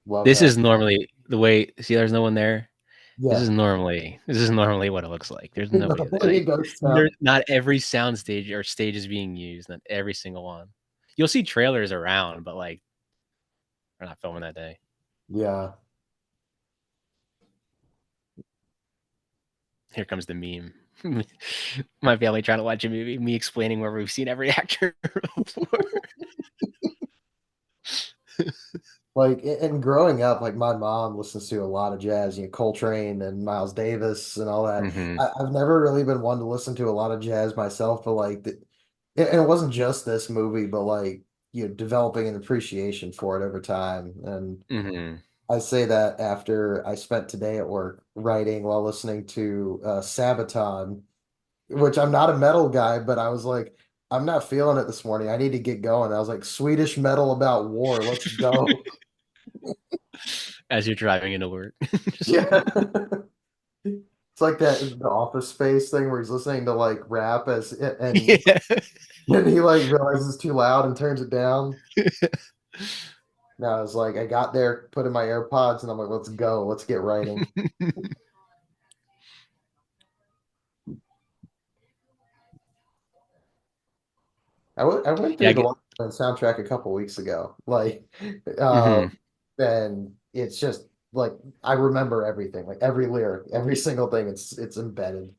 Love This that. is normally the way. See, there's no one there. This Yeah. is normally what it looks like. There's nobody Normally like a ghost town. there. Not every sound stage or stage is being used. Not every single one. You'll see trailers around, but like we're not filming that day. Yeah. Here comes the meme. My family trying to watch a movie. Me explaining where we've seen every actor before. Like and growing up, like my mom listens to a lot of jazz, Coltrane and Miles Davis and all that. Hmm. I've never really been one to listen to a lot of jazz myself, but like, and it wasn't just this movie, but like, developing an appreciation for it over time. And Hmm. I say that after I spent today at work writing while listening to Sabaton, which I'm not a metal guy, but I was like, I'm not feeling it this morning. I need to get going. I was like, Swedish metal about war. Let's go. as you're driving into work. Yeah. It's like that the Office Space thing where he's listening to like rap Yeah. and he like realizes it's too loud and turns it down. No, I was like, I got there, put in my AirPods, and I'm like, let's go, let's get writing. I went Yeah. through the soundtrack a couple weeks ago, like, uh, Hmm. and it's just like I remember everything, like every lyric, every single thing. It's embedded.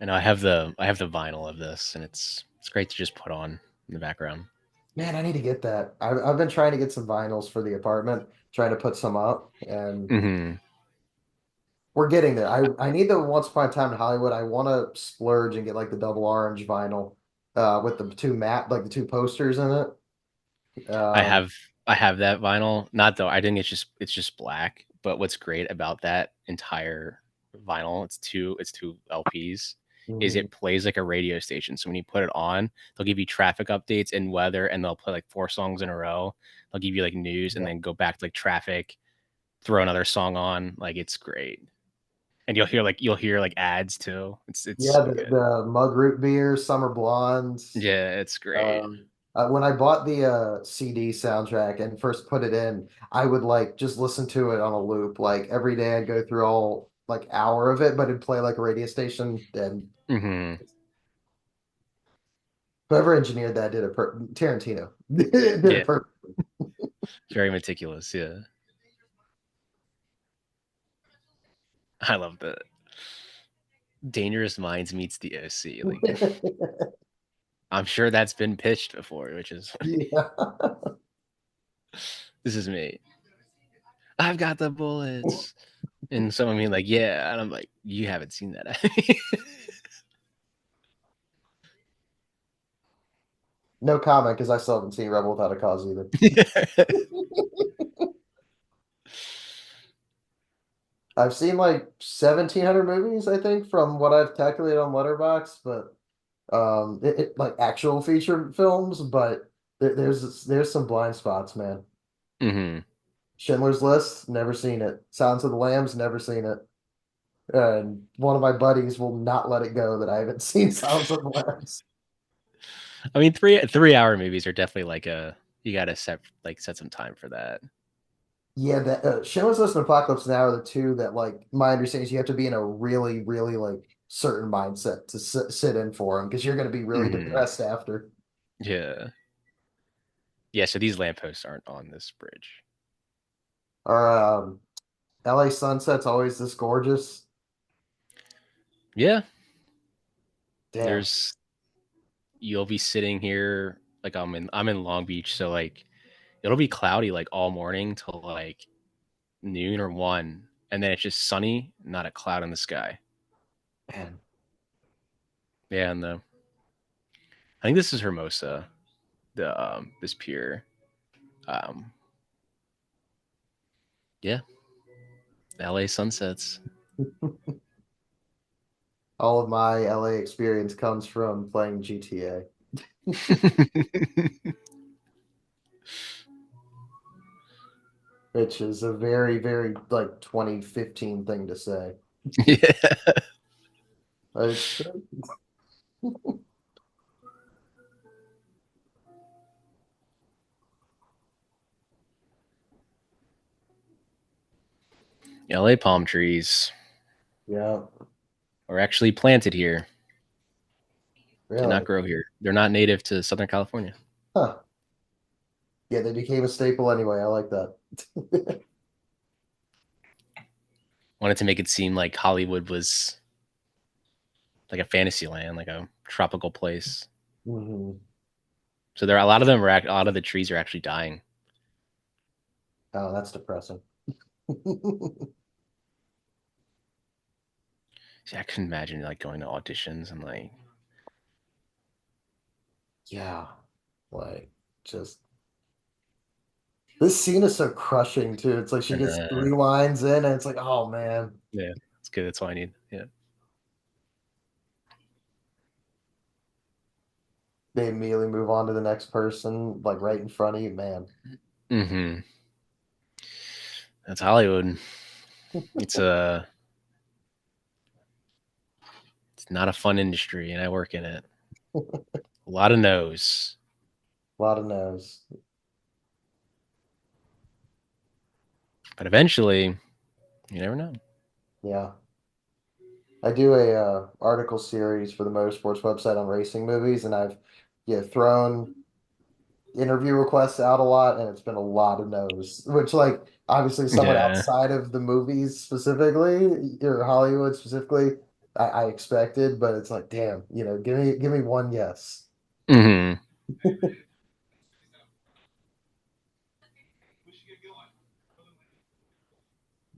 And I have the vinyl of this, and it's great to just put on in the background. Man, I need to get that. I've been trying to get some vinyls for the apartment, trying to put some up, and Hmm. we're getting there. I need the Once Upon a Time in Hollywood. I want to splurge and get like the double orange vinyl, with the two like the two posters in it. I Um, have I have that vinyl. Not though. I think it's just black. But what's great about that entire vinyl, it's two LPs, is mhm. it plays like a radio station. So when you put it on, they'll give you traffic updates and weather, and they'll play like four songs in a row. They'll give you like news, and Yeah, then go back to like traffic, throw another song on. Like it's great. And you'll hear like ads too. It's yeah. so The good. Mug Root Beer, Summer Blondes. Yeah, it's great. When I bought the CD soundtrack and first put it in, I would like just listen to it on a loop. Like every day, I'd go through all like hour of it, but it'd play like a radio station. And Hmm. whoever engineered that did it. Tarantino did Yeah, it perfect. very meticulous. Yeah, I love that. Dangerous Minds meets the OC. Like, I'm sure that's been pitched before, which is Yeah. this is me. I've got the bullets. And someone being like, yeah. And I'm like, you haven't seen that. No comment because I still haven't seen Rebel Without a Cause either. I've seen like 1,700 movies, I think, from what I've calculated on Letterboxd, but like actual feature films, but there's some blind spots, man. Hmm. Schindler's List, never seen it. Silence of the Lambs, never seen it. And one of my buddies will not let it go that I haven't seen Silence of the Lambs. I mean, 3 hour movies are definitely like you gotta set some time for that. Yeah, that Schindler's List and Apocalypse Now are the two that, like, my understanding is you have to be in a really, really like certain mindset to sit in for them because you're going to be really Hmm. depressed after. Yeah. Yeah. So these lampposts aren't on this bridge. Or LA Sunset's always this gorgeous. Yeah. Damn. There's you'll be sitting here like I'm in Long Beach, so like it'll be cloudy like all morning till like noon or one, and then it's just sunny, not a cloud in the sky. Man. Yeah, and I think this is Hermosa, the this pier. Um, yeah, LA sunsets. All of my LA experience comes from playing GTA, which is a very, very like 2015 thing to say. Yeah, It's true. LA palm trees Yeah, are actually planted here. Did not really. grow here. They're not native to Southern California. Huh. Yeah, they became a staple anyway. I like that. Wanted to make it seem like Hollywood was like a fantasy land, like a tropical place. Mhm. So there, a lot of them are a lot of the trees are actually dying. Oh, that's depressing. See, I couldn't imagine like going to auditions and like, Yeah, like just this scene is so crushing too. It's like she gets uh, three lines in, and it's like, oh man, yeah, it's good. That's all I need. Yeah. they immediately move on to the next person, like right in front of you, man. Hmm. That's Hollywood. It's it's not a fun industry, and I work in it. A lot of no's, A lot of no's. but eventually, you never know. Yeah. I do a article series for the Motorsports website on racing movies, and I've thrown interview requests out a lot, and it's been a lot of no's, which like obviously someone Yeah. outside of the movies specifically or Hollywood specifically, I expected, but it's like, damn, give me one yes. Hmm.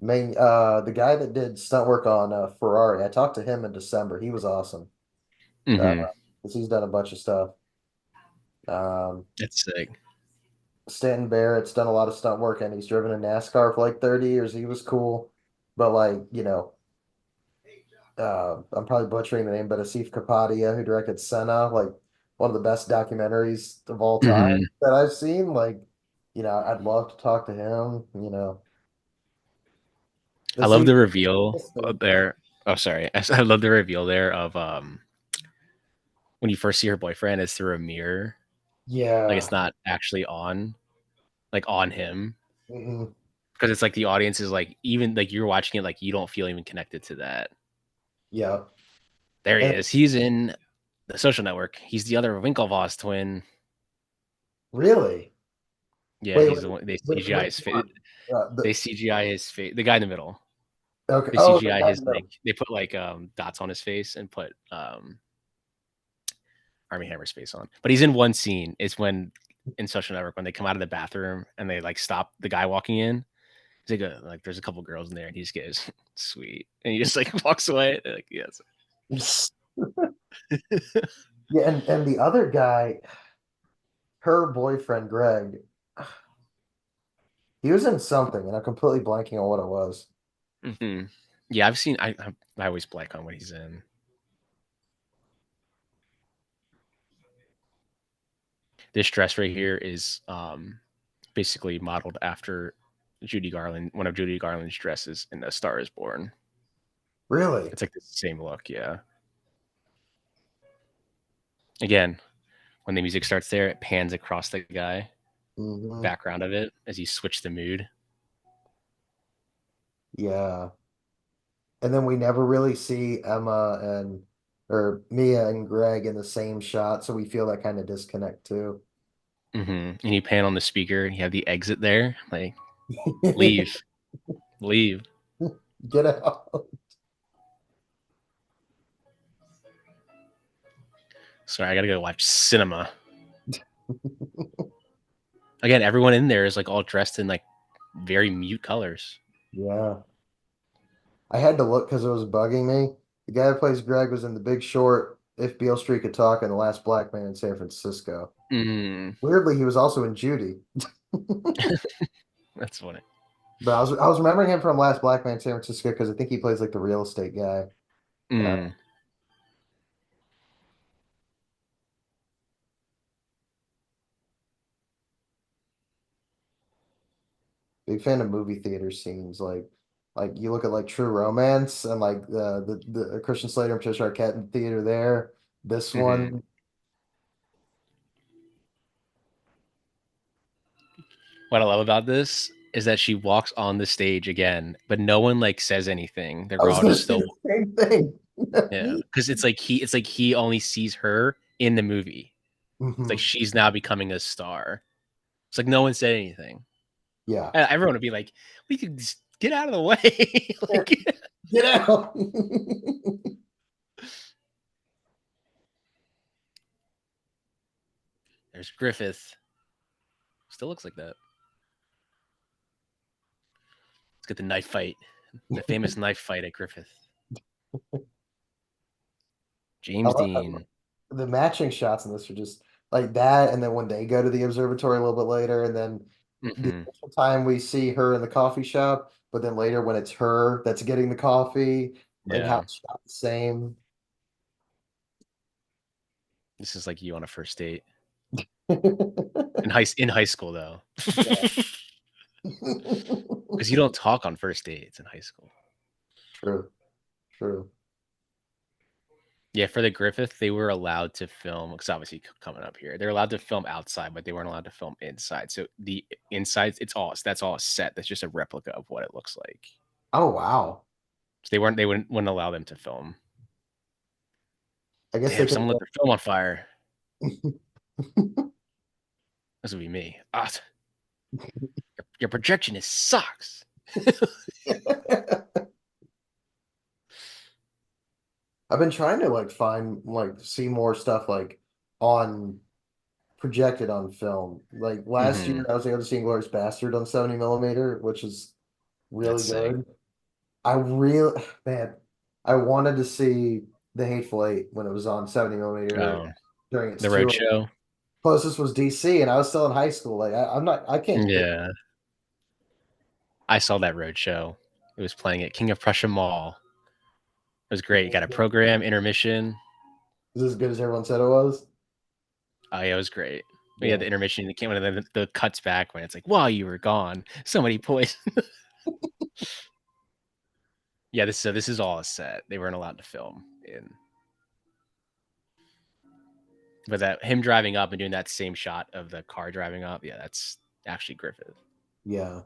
The guy that did stunt work on Ferrari, I talked to him in December. He was awesome. Uh, Hmm. 'Cause he's done a bunch of stuff. Um, That's sick. Stanton Barrett's done a lot of stunt work and he's driven a NASCAR for like 30 years. He was cool. But like, I'm probably butchering the name, but Asif Kapadia, who directed Senna, like one of the best documentaries of all time Hmm. that I've seen. Like, I'd love to talk to him, I to love see the reveal this thing. there. Oh, sorry. I love the reveal there of when you first see her boyfriend, it's through a mirror. Like Yeah. it's not actually on him. Mhm. Because it's like the audience is like even like you're watching it like you don't feel even connected to that. Yeah. There he And is. He's in the Social Network. He's the other Winklevoss twin. really? Yeah, Wait, he's the wait, one they CGI which his face. one? They CGI his face. The guy in the middle. Okay. They Oh, the CGI guy in his the like middle. they put like dots on his face and put Army Hammer's face on. But he's in one scene. It's when in Social Network when they come out of the bathroom and they like stop the guy walking in. He's like there's a couple girls in there and he just goes sweet and he just like walks away. Like yes. Yeah, and the other guy, her boyfriend Greg, he was in something, and I'm completely blanking on what it was. Hmm. Yeah, I've seen. I always blank on what he's in. This dress right here is basically modeled after Judy Garland, one of Judy Garland's dresses in A Star Is Born. Really? It's like the same look, yeah. Again, when the music starts there, it pans across the guy, Hmm. background of it, as he switched the mood. Yeah. And then we never really see Emma and or Mia and Greg in the same shot, so we feel that kind of disconnect too. And you pan on the speaker, and you have the exit there. Like, leave, leave. Get out. Sorry, I gotta go watch cinema. Again, everyone in there is like all dressed in like very mute colors. Yeah. I had to look because it was bugging me. The guy that plays Greg was in The Big Short, If Beale Street Could Talk, and The Last Black Man in San Francisco. Mm, Weirdly, he was also in Judy. that's funny. But I was remembering him from Last Black Man in San Francisco because I think he plays like the real estate guy. Uh, Mm. Big fan of movie theater scenes. Like you look at like True Romance and like the Christian Slater and Patricia Arquette in the theater there. This Hmm. one, What I love about this is that she walks on the stage again, but no one like says anything. I They're was all gonna just say the still, same thing. yeah, because it's like he only sees her in the movie. It's like Mhm. she's now becoming a star. It's like no one said anything. Yeah. Everyone would be like, "We could just get out of the way." Like, Get out. there's Griffith. Still looks like that. Let's get the knife fight, the famous knife fight at Griffith. I James love, Dean. the matching shots in this are just like that, and then when they go to the observatory a little bit later, and then the Hmm. initial time we see her in the coffee shop, but then later when it's her that's getting the coffee, and how Yeah, it's shot the same. this is like you on a first date Yeah. in high school though. because you don't talk on first dates in high school. True, true. Yeah, for the Griffith, they were allowed to film because obviously coming up here, they're allowed to film outside, but they weren't allowed to film inside. So the inside, that's all a set. That's just a replica of what it looks like. Oh wow. So they wouldn't allow them to film. I guess they Damn, could. someone lit their film on fire. This would be me. Ah, your projectionist sucks. I've been trying to like find like see more stuff like on projected on film. Like last Hmm. year, I was able to see Inglourious Bastard on 70 millimeter, which is That's really sick. good. I really, man, I wanted to see The Hateful Eight when it was on 70 millimeter Um, during its the road tour. show. Closest was DC, and I was still in high school. Like I'm not, I can't get. Yeah, I saw that road show. It was playing at King of Prussia Mall. It was great. You got a program, intermission. Is this as good as everyone said it was? Oh yeah, it was great. We had Yeah. the intermission. It came when the cuts back when it's like, while you were gone, so many points. Yeah, this is all a set. They weren't allowed to film in. But that him driving up and doing that same shot of the car driving up, yeah, that's actually Griffith. Yeah.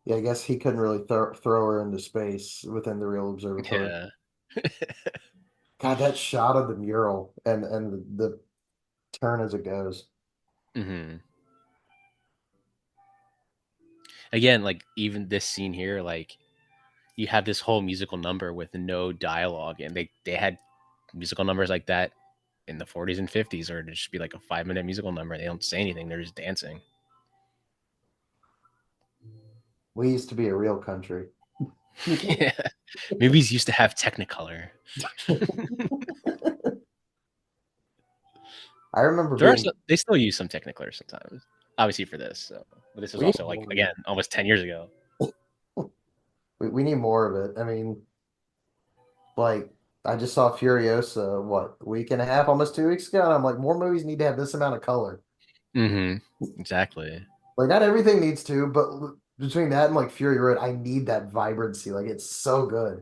Yeah, I guess he couldn't really throw her into space within the real observatory. Yeah. God, that shot of the mural and the turn as it goes. Hmm. Again, like even this scene here, like you have this whole musical number with no dialogue, and they had musical numbers like that in the 40s and 50s, or to just be like a 5 minute musical number. They don't say anything; they're just dancing. We used to be a real country. Yeah, movies used to have Technicolor. I remember There are being they still use some Technicolor sometimes, obviously for this. So, but this was we need also like more, again almost 10 years ago. we need more of it. I mean, like I just saw Furiosa, what, a week and a half, almost 2 weeks ago, and I'm like, more movies need to have this amount of color. Hmm. Exactly. Like not everything needs to, but between that and like Fury Road, I need that vibrancy. Like it's so good.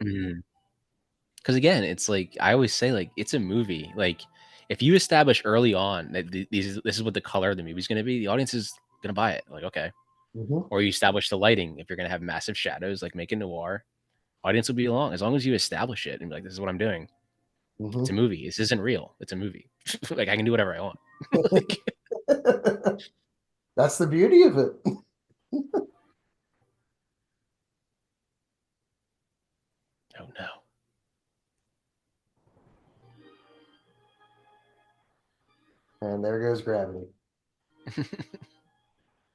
Because again, it's like I always say, like it's a movie. Like if you establish early on that this is what the color of the movie is going to be, the audience is going to buy it. Like okay, Hmm. or you establish the lighting. If you're going to have massive shadows, like make a noir, audience will be along as long as you establish it and be like, this is what I'm doing. It's a Hmm. movie. This isn't real. It's a movie. Like I can do whatever I want. Like, That's the beauty of it. oh no. And there goes gravity.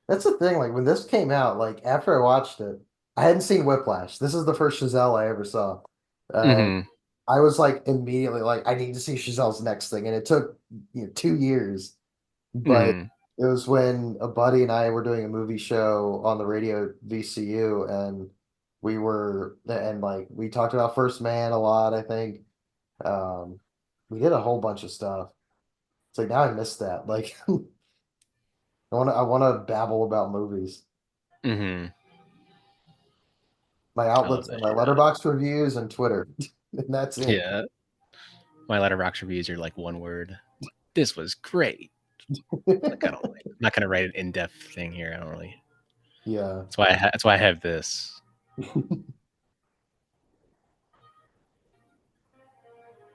That's the thing. Like when this came out, like after I watched it, I hadn't seen Whiplash. This is the first Chazelle I ever saw. And Hmm. I was like immediately like, I need to see Chazelle's next thing. And it took 2 years. But Hmm. it was when a buddy and I were doing a movie show on the radio VCU, and we talked about First Man a lot, I think. Um, we did a whole bunch of stuff. It's like now I miss that. Like I wanna babble about movies. Hmm. My I love outlets are that my shit. letterbox reviews and Twitter. And that's it. Yeah. My letterbox reviews are like one word. This was great. Like I don't like. I'm not gonna write an in-depth thing here. I don't really. Yeah. That's why I have this.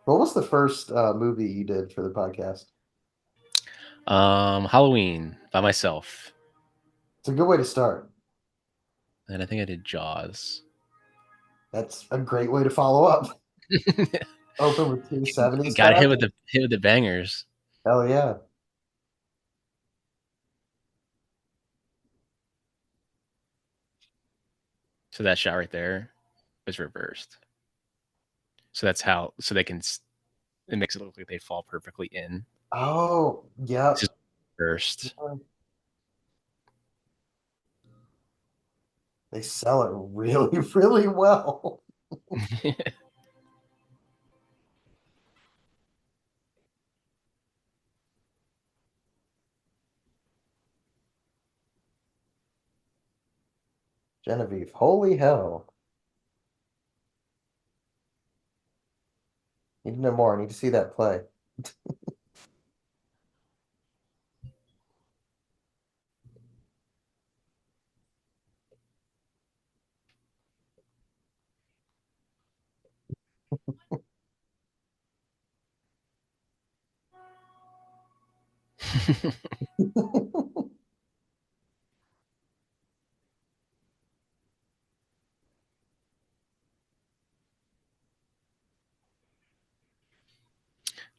What was the first movie you did for the podcast? Halloween by myself, It's a good way to start. and I think I did Jaws. That's a great way to follow up. Open with two 70s Got classics. hit with the bangers. Hell yeah. So that shot right there was reversed. So that's how. So they can. It makes it look like they fall perfectly in. Oh, This is yep. reversed. They sell it really, really well. Genevieve. Holy hell. Need to know more. I need to see that play.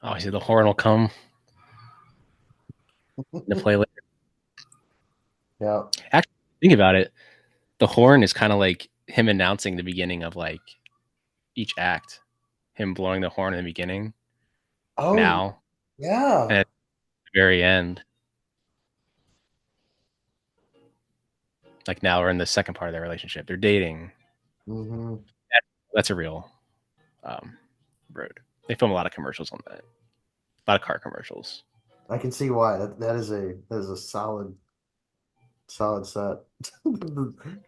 Oh, see, the horn will come into play later. Yeah. Actually, think about it. The horn is kind of like him announcing the beginning of like each act. Him blowing the horn in the beginning, Oh, now, and yeah. at the very end. Like now we're in the second part of their relationship. They're dating. Hmm. That's a real road. They film a lot of commercials on that. A lot of car commercials. I can see why. That is a solid set.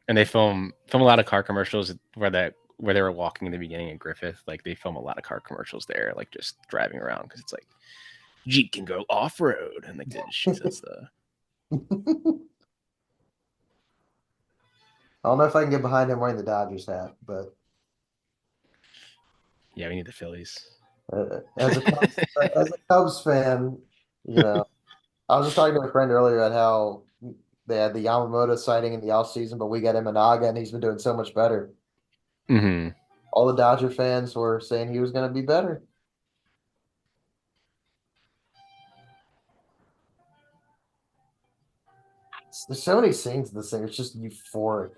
And they film a lot of car commercials where they were walking in the beginning in Griffith. Like they film a lot of car commercials there, like just driving around because it's like Jeep can go off road, and like she says the I don't know if I can get behind him wearing the Dodgers hat, but yeah, we need the Phillies. as a Cubs fan, you know, I was just talking to a friend earlier about how they had the Yamamoto sighting in the offseason, but we got Imanaga and he's been doing so much better. Mm-hmm. All the Dodger fans were saying he was going to be better. There's so many scenes in this thing. It's just euphoric.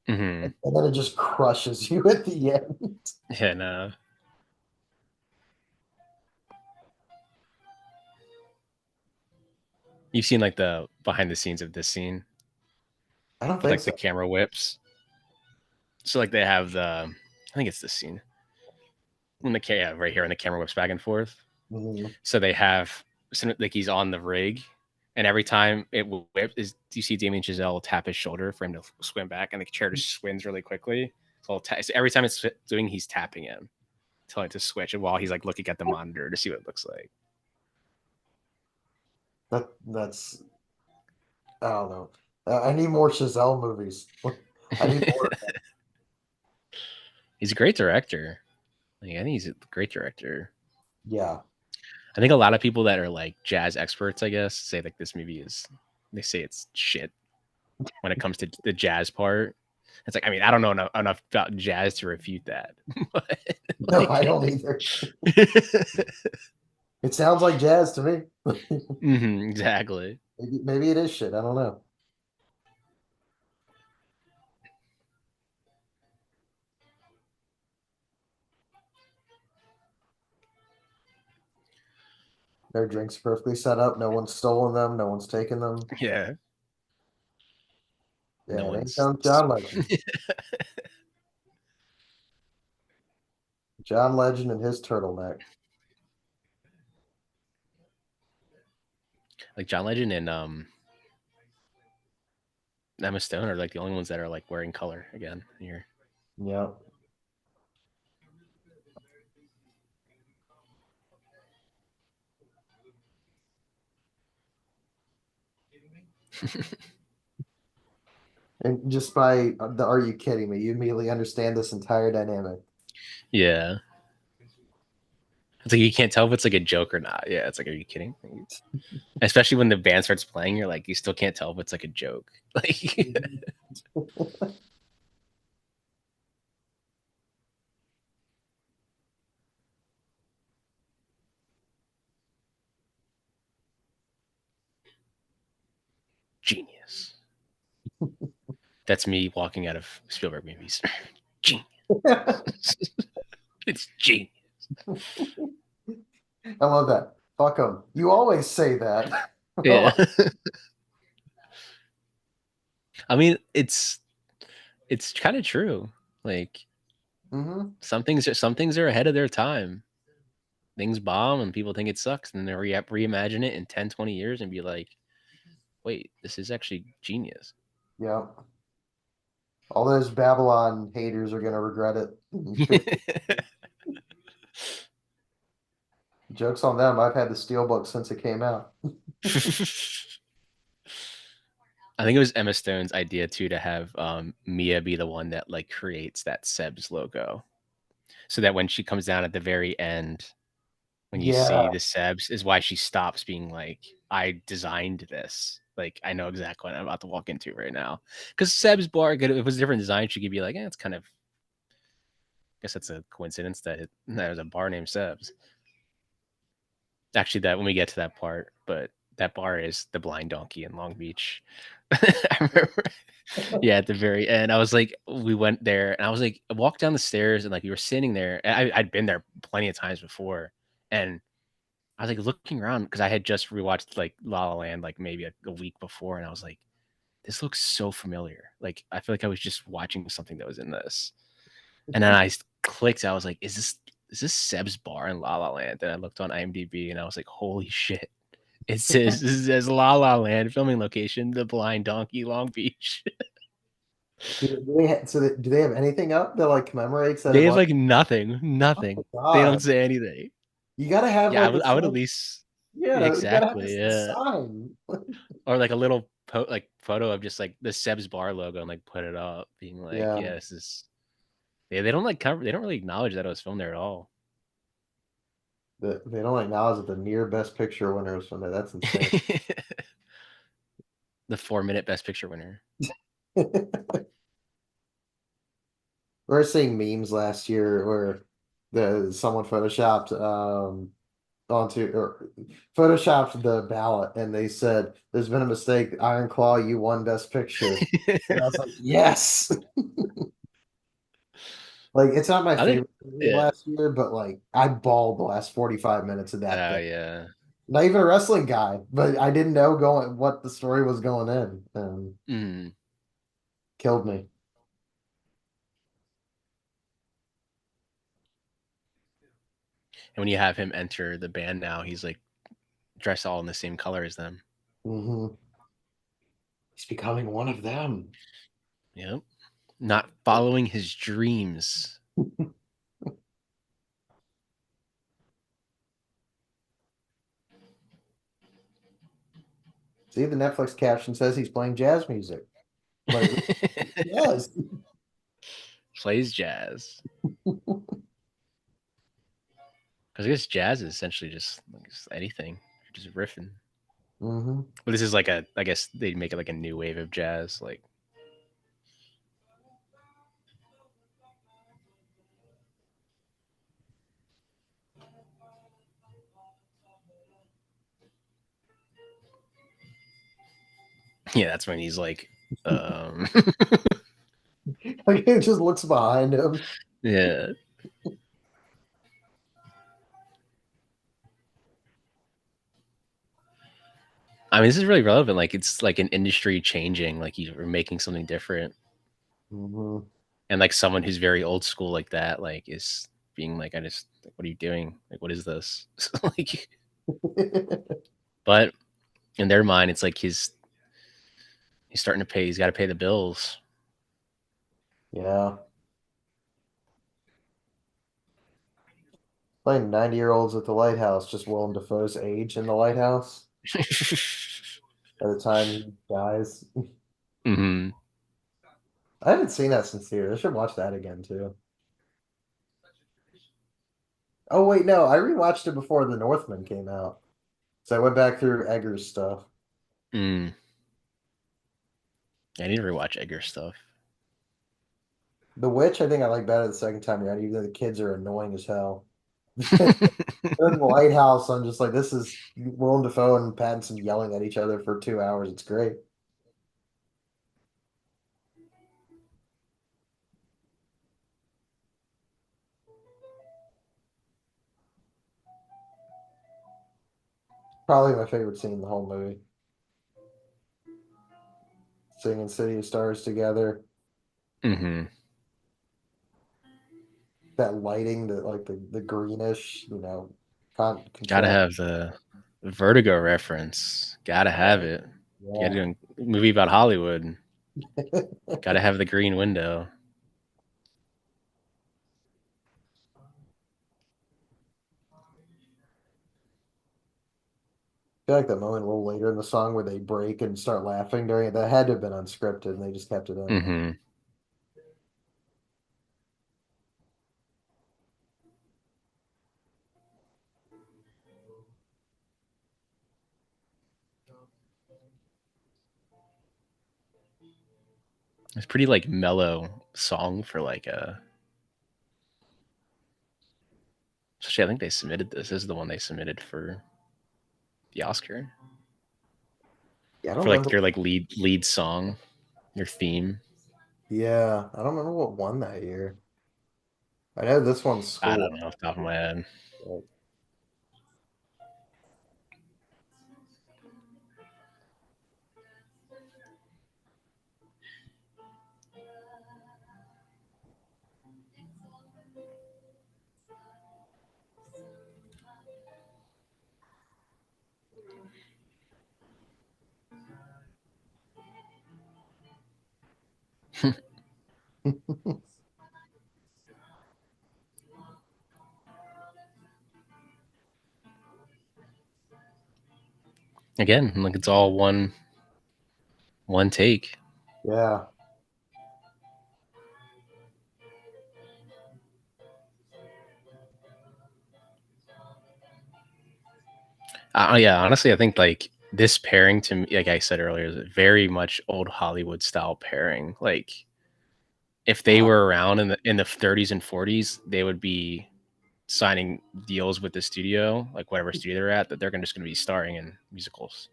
Mm-hmm. And then it just crushes you at the end. Yeah, no. You've seen like the behind the scenes of this scene I don't with think like the so. camera whips. So like they have I think it's this scene when right here when the camera whips back and forth. Mhm. So they have like he's on the rig, and every time it whips, do you see Damien Giselle tap his shoulder for him to swim back, and the chair just spins really quickly. So every time it's doing, he's tapping him, telling it to switch, and while he's like looking at the monitor to see what it looks like. That's I don't know. I need more Chazelle movies. I need more. He's a great director. Like, I think he's a great director. Yeah. I think a lot of people that are like jazz experts, I guess, say like this movie is. They say it's shit when it comes to the jazz part. It's like, I mean, I don't know enough about jazz to refute that. But No, I don't either. It sounds like jazz to me. exactly. Maybe it is shit. I don't know. Their drinks perfectly set up. No one's stolen them. No one's taken them. Yeah. No Yeah, and in one's comes John Legend. John Legend and his turtleneck. like John Legend and Emma Stone are like the only ones that are like wearing color again here. Yeah. And just by the "Are you kidding me?" you immediately understand this entire dynamic. Yeah. It's like you can't tell if it's like a joke or not. Yeah, it's like, are you kidding? Especially when the band starts playing, you're like, you still can't tell if it's like a joke. Like, genius. That's me walking out of Spielberg movies. Genius. It's genius. I love that. Fuck them. You always say that. Yeah. I mean, it's kind of true. Like Hmm. some things are ahead of their time. Things bomb and people think it sucks, and then they reimagine it in 10, 20 years and be like, wait, this is actually genius. Yeah. All those Babylon haters are gonna regret it. Joke's on them. I've had the Steelbook since it came out. I think it was Emma Stone's idea too to have Mia be the one that like creates that Seb's logo, so that when she comes down at the very end, when you see Yeah, the Sebs, is why she stops being like, "I designed this. Like, I know exactly what I'm about to walk into right now." Because Seb's bar, if it was a different design, she could be like, it's kind of. I guess that's a coincidence that there's a bar named Seb's. Actually, that when we get to that part, but that bar is the Blind Donkey in Long Beach. I remember, yeah, at the very end, I was like, we went there, and I was like, I walked down the stairs, and like we were sitting there. And I'd been there plenty of times before, and I was like looking around because I had just rewatched like La La Land like maybe a week before, and I was like, this looks so familiar. Like I feel like I was just watching something that was in this, and then I clicked. I was like, is this Seb's bar in La La Land? And I looked on IMDb, and I was like, holy shit! It says La La Land filming location, the Blind Donkey, Long Beach. do they have anything up that like commemorates that They have event? like nothing, Oh my nothing. They don't God. say anything. You gotta have Yeah, I like a would, I would at sign. least Yeah, you gotta have exactly, a yeah, sign. or like a little like photo of just like the Seb's bar logo and like put it up, being like, Yeah, yeah, this is. Yeah, they don't like cover. They don't really acknowledge that it was filmed there at all. they don't acknowledge that the near best picture winner was from there. That's insane. The 4 minute Best Picture winner. We were seeing memes last year where the someone photoshopped onto or photoshopped the ballot and they said there's been a mistake. Iron Claw, you won Best Picture. And I was like, yes. Like it's not my I think, favorite movie of yeah. last year, but like I bawled the last 45 minutes of that Oh thing. yeah. Not even a wrestling guy, but I didn't know going what the story was going in and Mm. killed me. And when you have him enter the band now, he's like dressed all in the same color as them. Hmm. He's becoming one of them. Yep. Not following his dreams. See, the Netflix caption says he's playing jazz music. Like, yes. Plays jazz. Because I guess jazz is essentially just like just anything, just riffing. Hmm. But this is like I guess they make it like a new wave of jazz. Like, yeah, that's when he's like, um, Like, he just looks behind him. yeah. I mean, this is really relevant. Like, it's like an industry changing. Like, you're making something different, Hmm. and like someone who's very old school like that, like, is being like, I just, like, what are you doing? Like, what is this? Like, but in their mind, it's like he's starting to pay. He's got to pay the bills. Yeah. Playing 90-year-olds at the lighthouse, just Willem Dafoe's age in the lighthouse at the time he dies. Hmm. I haven't seen that since theater. I should watch that again too. Oh wait, no, I rewatched it before The Northman came out. So I went back through Eggers stuff. Mm. I need to rewatch Edgar stuff. The Witch, I think I like better the second time around, even though the kids are annoying as hell. In the lighthouse, I'm just like, this is Willem Dafoe and Pattinson yelling at each other for 2 hours. It's great. Probably my favorite scene in the whole movie. Singing City of Stars together. Hmm. That lighting, the greenish, Gotta contrast. have the Vertigo reference. Gotta have Yeah. it. You gotta Yeah. do a movie about Hollywood. Gotta have the green window. I feel like that moment a little later in the song where they break and start laughing during it, that had to have been unscripted and they just kept it in. Mm-hmm. It's pretty like mellow song for like a. Especially, I think they submitted this. This is the one they submitted for the Oscar Yeah, I don't for like remember. your like lead song, your theme. Yeah, I don't remember what won that year. I know this one's I school. don't know off the top of my head. Again, like it's all one take. Yeah. Yeah, honestly, I think like this pairing to me, like I said earlier, is a very much old Hollywood style pairing. Like if they God, were around in the 30s and 40s, they would be signing deals with the studio, like whatever studio they're at, that they're just going to be starring in musicals.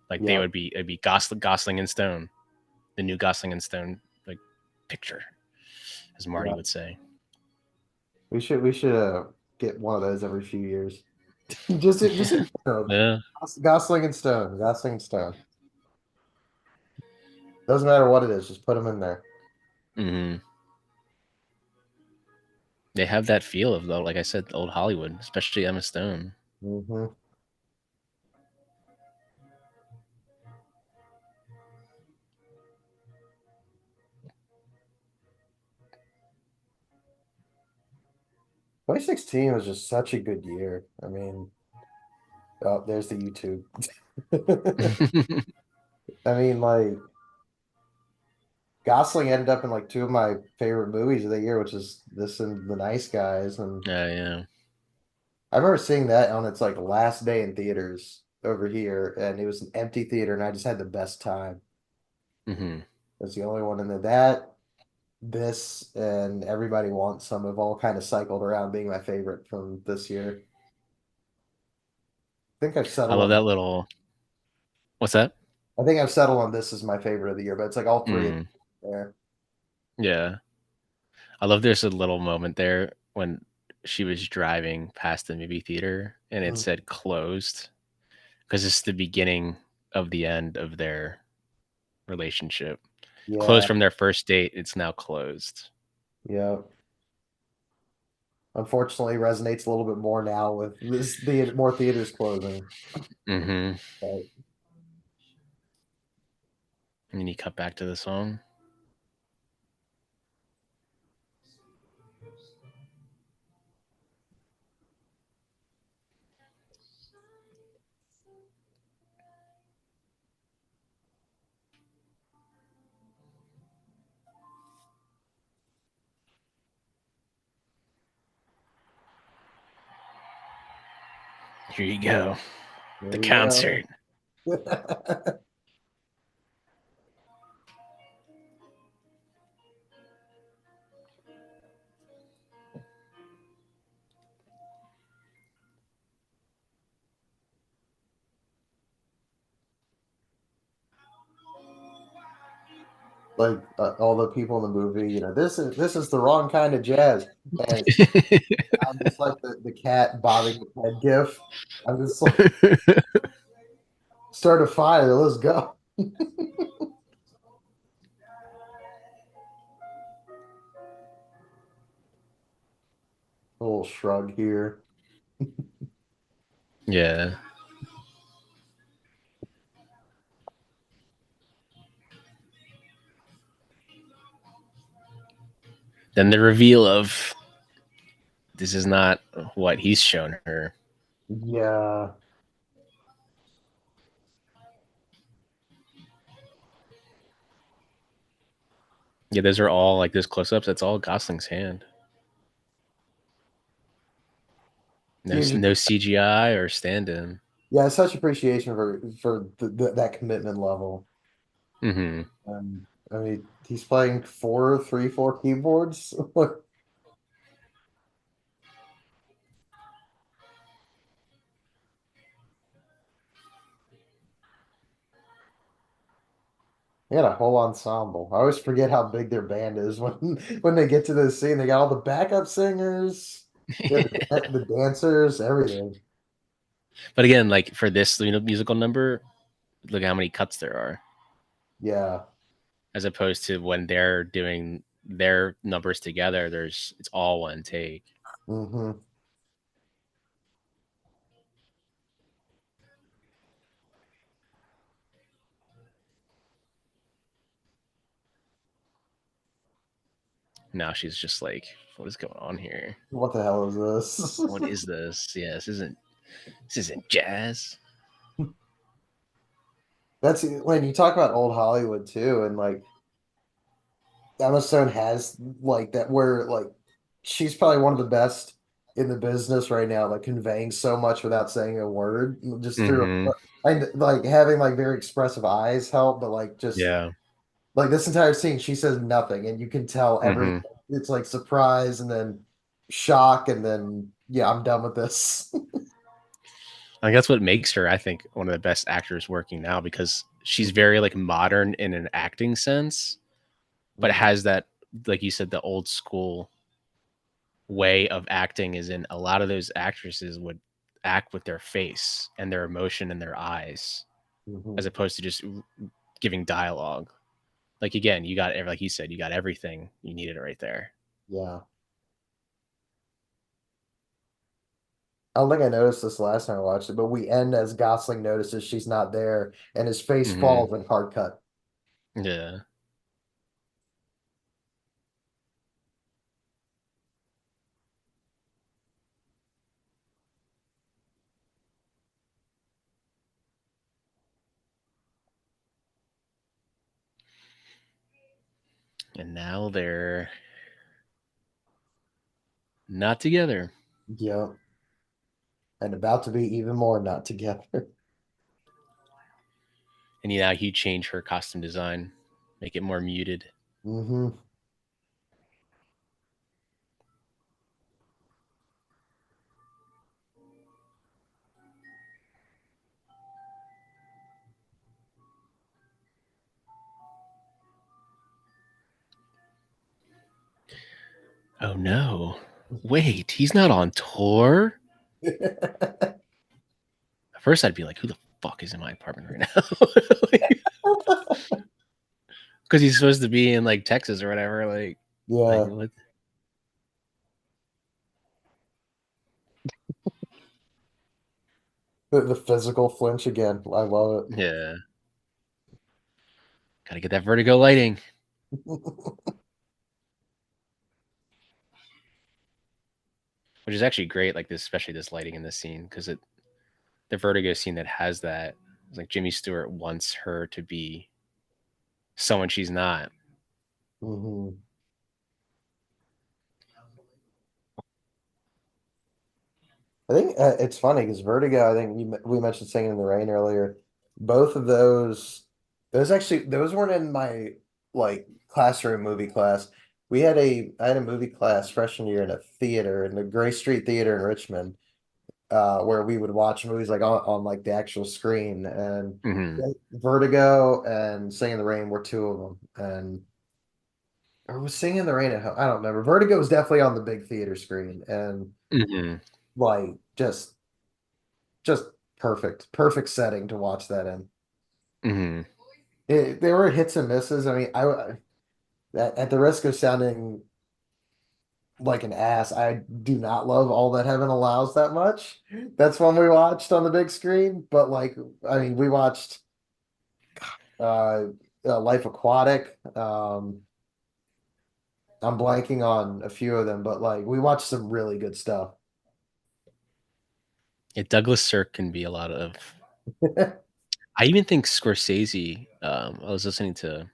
Like they yeah. would be, it'd be Gosling and Stone, the new Gosling and Stone like picture, as Marty Yeah. would say. We should get one of those every few years. Just Yeah. Gosling and Stone. Gosling and Stone. Doesn't matter what it is, just put them in there. Hmm. They have that feel of though, like I said, old Hollywood, especially Emma Stone. Hmm. 2016 was just such a good year. I mean, oh, there's the YouTube. I mean, like Gosling ended up in like two of my favorite movies of the year, which is this and The Nice Guys. And Yeah. I remember seeing that on its like last day in theaters over here, and it was an empty theater, and I just had the best time. Hmm. It's the only one in there. That this and Everybody Wants Some have all kind of cycled around being my favorite from this year. I think I've I settled love on that little. What's that? I think I've settled on this as my favorite of the year, but it's like all three Mm, there. yeah, I love. There's a little moment there when she was driving past the movie theater and it Mhm. said closed because it's the beginning of the end of their relationship. Closed Yeah, from their first date. It's now closed. yeah. Unfortunately, resonates a little bit more now with this the more theaters closing. Hmm. But And then you cut back to the song. Here you go. there The you go. concert. Like all the people in the movie, this is the wrong kind of jazz, and I'm just like the cat bobbing the head gif. I'm just like start a fire, let's go. A little shrug here. Yeah. Then the reveal of this is not what he's shown her. Yeah. Yeah, those are all like those close-ups. That's all Gosling's hand. No, Huge. no CGI or stand-in. Yeah, such appreciation for that commitment level. Mm-hmm. I mean, he's playing 4 keyboards. They got a whole ensemble. I always forget how big their band is when when they get to the scene. They got all the backup singers, yeah, the dancers, everything. But again, like for this musical number, look how many cuts there are, Yeah. as opposed to when they're doing their numbers together. It's all one take. Hmm. Now she's just like, what is going on here? What the hell is this? What is this? Yeah, this isn't jazz. That's when you talk about old Hollywood too, and like Emma Stone has like that where like she's probably one of the best in the business right now, like conveying so much without saying a word, just through Mm-hmm. and like having like very expressive eyes help, but like just Yeah. like this entire scene, she says nothing, and you can tell every Mm-hmm. it's like surprise and then shock and then yeah, I'm done with this. Like that's what makes her, I think, one of the best actors working now because she's very like modern in an acting sense, but Mhm. has that, like you said, the old school way of acting is in a lot of those actresses would act with their face and their emotion in their eyes as Mhm. opposed to just giving dialogue. Like again, you got, like you said, you got everything you needed right there. Yeah. I don't think I noticed this last time I watched it, but we end as Gosling notices she's not there and his face Mm-hmm. falls in hard cut. Yeah. And now they're not together. Yeah. And about to be even more not together. And now he changed her costume design, make it more muted. Hmm. Oh no. Wait, he's not on tour? At first I'd be like, who the fuck is in my apartment right now? Because he's supposed to be in like Texas or whatever. Like Yeah. what? The physical flinch again. I love Yeah. Gotta get that vertigo lighting. it. Which is actually great, like this, especially this lighting in this scene, because the vertigo scene that has that, it's like Jimmy Stewart wants her to be someone she's not. Hmm. I think it's funny because Vertigo, I think we mentioned Singing in the Rain earlier. Both of those weren't in my like classroom movie class. I had a movie class freshman year in a theater in the Gray Street Theater in Richmond, where we would watch movies like on like the actual screen. And Mm-hmm. Vertigo and Singing in the Rain were two of them. And or was Singing in the Rain at home? I don't remember. Vertigo was definitely on the big theater screen and Mm-hmm. like just perfect setting to watch that in. Mm-hmm. There were hits and misses. I mean, at the risk of sounding like an ass, I do not love All That Heaven Allows that much. That's one we watched on the big screen, but like, I mean, we watched uh, Life Aquatic. I'm blanking on a few of them, but like we watched some really good stuff. Yeah, Douglas Sirk can be a lot of. I even think Scorsese. I was listening to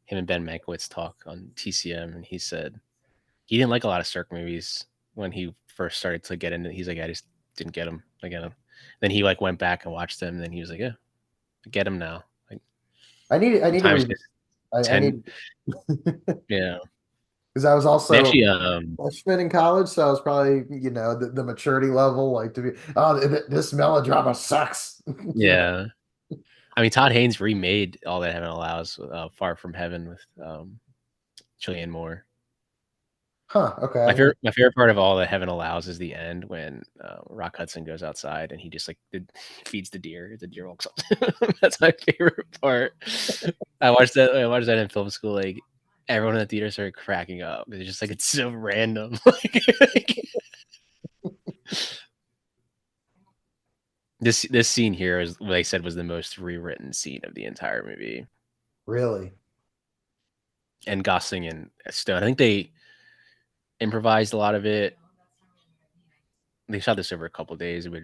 him and Ben Mankiewicz talk on TCM, and he said he didn't like a lot of Sirk movies when he first started to get into. He's like, I just didn't get him. I get him. Then he like went back and watched them, and then he was like, yeah, I get him now. Like I need to times read. just I 10. need Yeah, because I was they also actually. freshman in college, so I was probably the maturity level like to be. Oh, this melodrama sucks. You know. Yeah, I mean Todd Haynes remade All That Heaven Allows, Far From Heaven with Julianne Moore. Huh. Okay. My favorite part of All That Heaven Allows is the end when Rock Hudson goes outside and he just like feeds the deer. The deer walks up. That's my favorite part. I watched that in film school. Like everyone in the theater started cracking up. It's just like it's so random. This scene here is what I said was the most rewritten scene of the entire movie. Really? And Gosling and Stone, I think they improvised a lot of it. They shot this over a couple of days. We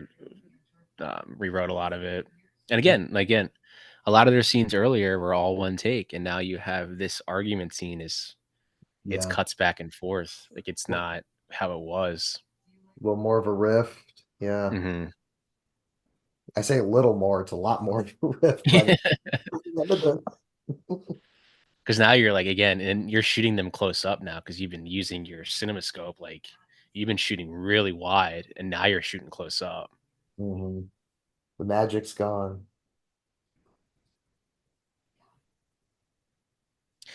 rewrote a lot of it. And again, a lot of their scenes earlier were all one take, and now you have this argument scene is it's Yeah. cuts back and forth. Like it's A not how it was. little more of a rift. Yeah. Mm-hmm. I say a little more. It's a lot more of a rift, but Because now you're like again, and you're shooting them close up now because you've been using your CinemaScope. Like you've been shooting really wide, and now you're shooting close up. Mhm. The magic's gone.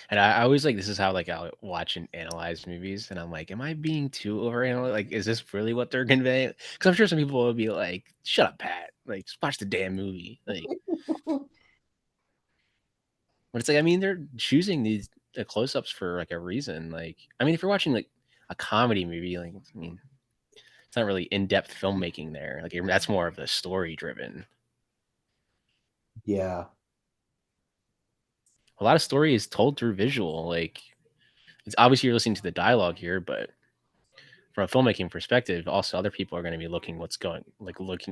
And I always like this is how like I'll watch and analyze movies, and I'm like, am I being too overanalyzed? Like, is this really what they're conveying? Because I'm sure some people will be like, shut up, Pat. Like, just watch the damn movie. Like, but it's like, I mean, they're choosing these close-ups for like a reason. Like, I mean, if you're watching like a comedy movie, like, I mean, it's not really in-depth filmmaking there. Like, that's more of the story-driven. Yeah. A lot of story is told through visual. Like, it's obviously you're listening to the dialogue here, but from a filmmaking perspective, also other people are going to be looking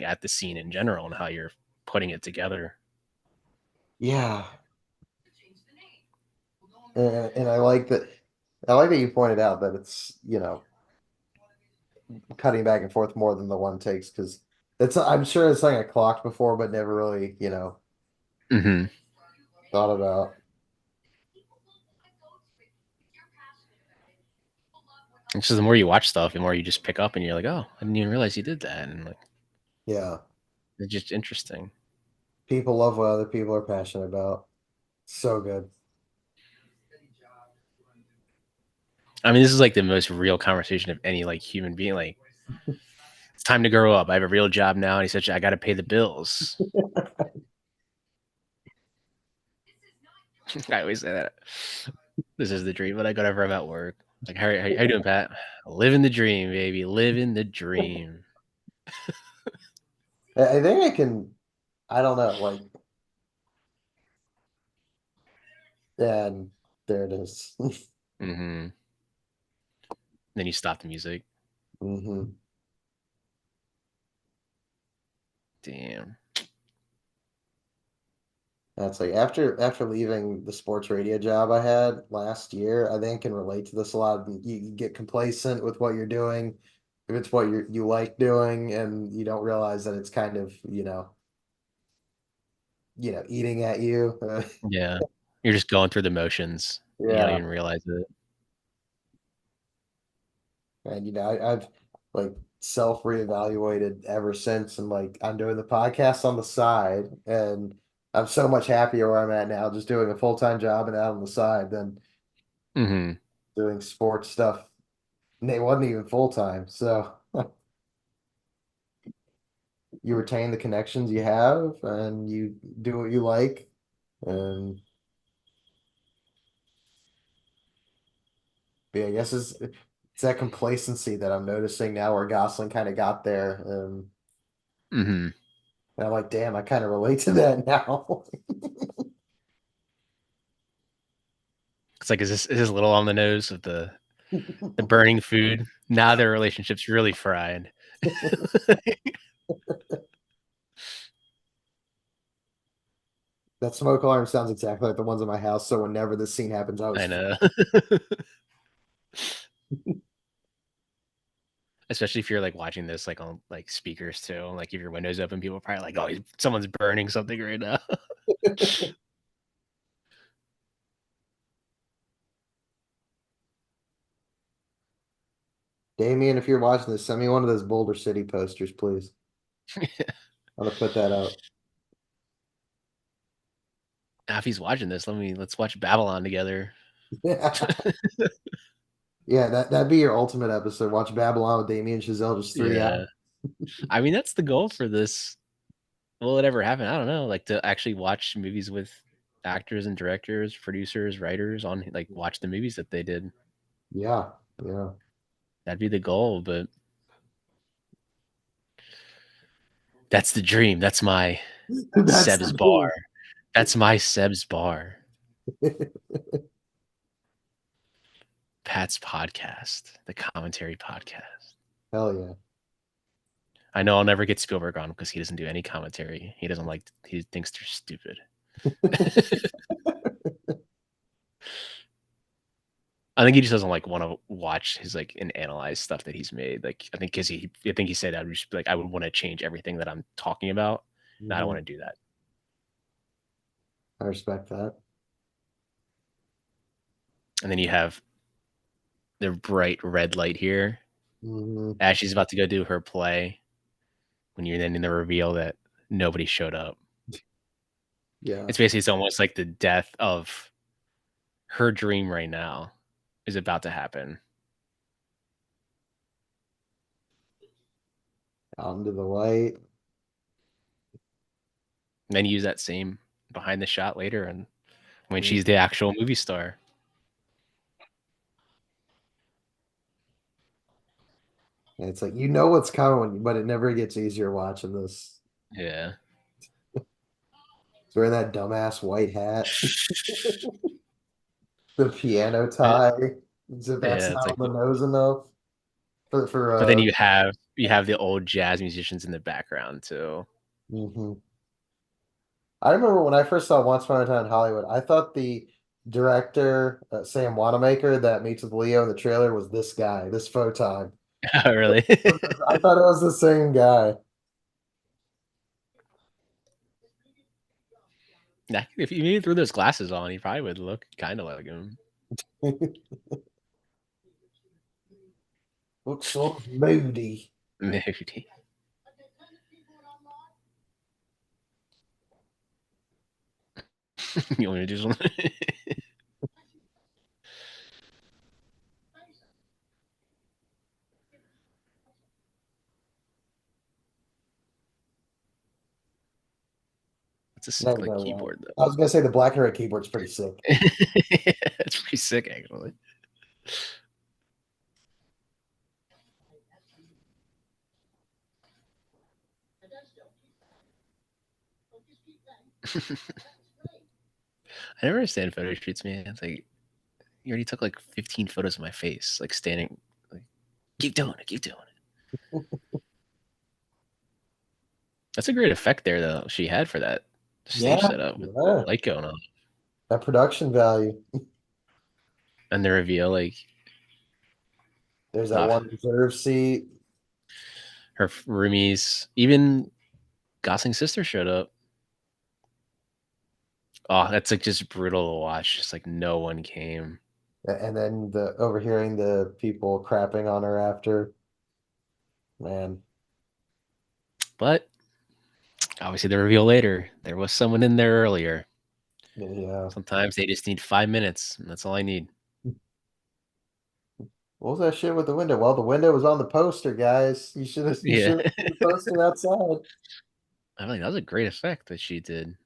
at the scene in general and how you're putting it together. Yeah. And I like that. I like that you pointed out that it's, cutting back and forth more than the one takes because I'm sure it's something I clocked before, but never really, Mm-hmm. thought about. So the more you watch stuff, the more you just pick up, and you're like, oh, I didn't even realize you did that, and like Yeah. it's just interesting. People love what other people are passionate about. So good. I mean, this is like the most real conversation of any like human being. Like, it's time to grow up. I have a real job now, and he said, I got to pay the bills. I always say that. This is the dream, but I got whenever I'm at work. Like, how you doing, Pat? Living the dream, baby. Living the dream. I think I can, I don't know, like, and there it is. Mm-hmm. Then you stop the music. hmm Damn. That's like after leaving the sports radio job I had last year, I think I can relate to this a lot. You get complacent with what you're doing, if it's what you like doing, and you don't realize that it's kind of, eating at you. Yeah. You're just going through the motions. You don't Yeah. even realize it. And I've like self reevaluated ever since, and like I'm doing the podcast on the side, and I'm so much happier where I'm at now, just doing a full-time job and out on the side than Mm-hmm. doing sports stuff. And it wasn't even full-time, so you retain the connections you have, and you do what you like, and yeah, I guess it's that complacency that I'm noticing now, where Gosling kind of got there, Mm-hmm. and I'm like, damn, I kind of relate to that now. It's like, is this a little on the nose of the burning food? Now their relationship's really fried. That smoke alarm sounds exactly like the ones in my house. So whenever this scene happens, I I always know. Especially if you're like watching this like on like speakers too. Like if your window's open, people are probably like, "Oh, someone's burning something right now." Damien, if you're watching this, send me one of those Boulder City posters, please. I'm gonna put that up. Now, if he's watching this, let's watch Babylon together. Yeah, that'd be your ultimate episode. Watch Babylon with Damien Chazelle, just 3 hours. Yeah, I mean that's the goal for this. Will it ever happen? I don't know. Like to actually watch movies with actors and directors, producers, writers on like watch the movies that they did. Yeah, yeah. That'd be the goal, but that's the dream. That's my That's Seb's the bar. dream. That's my Seb's bar. Pat's podcast, the commentary podcast. Hell yeah. I know I'll never get Spielberg on because he doesn't do any commentary. He doesn't like. He thinks they're stupid. I think he just doesn't like want to watch his like and analyze stuff that he's made. Like I think he said I would just be like I would want to change everything that I'm talking about. And I don't Mhm. want to do that. I respect that. And then you have the bright red light here Mhm. as she's about to go do her play. When you're then in the reveal that nobody showed up. Yeah. It's almost like the death of her dream right now is about to happen. Out into the light. And then use that same behind the shot later and when Mhm. she's the actual movie star. And it's like you know what's coming, but it never gets easier watching this. Yeah. He's wearing that dumbass white hat, the piano tie. As if that's Yeah, it's not like on the nose enough for but then you have the old jazz musicians in the background too. mhm. I remember when I first saw Once Upon a Time in Hollywood, I thought the director, Sam Wanamaker, that meets with Leo in the trailer was this guy, this photog. Oh, really? I thought it was the same guy. Yeah, if you threw those glasses on, he probably would look kind of like him. Looks sort of moody. Maybe. You want me to do something? It's a sick Never like done that. keyboard I was gonna say the black and red keyboard's pretty sick. though. It's pretty sick actually. I never understand photo shoots, man. It's like you already took like 15 photos of my face, like standing. Like, keep doing it, keep doing it. That's a great effect there, though. She had for that stage Yeah, setup with yeah. light going on That production value. and the reveal, like There's that uh, one reserve seat. her roomies, even Gosling's sister showed up. Oh, that's like just brutal to watch. Just like no one came. And then the overhearing the people crapping on her after. Man. But obviously, the reveal later, there was someone in there earlier. Yeah. Sometimes they just need 5 minutes, and that's all I need. What was that shit with the window? Well, the window was on the poster, guys. You Yeah, should have seen the poster outside. I mean that was a great effect that she did.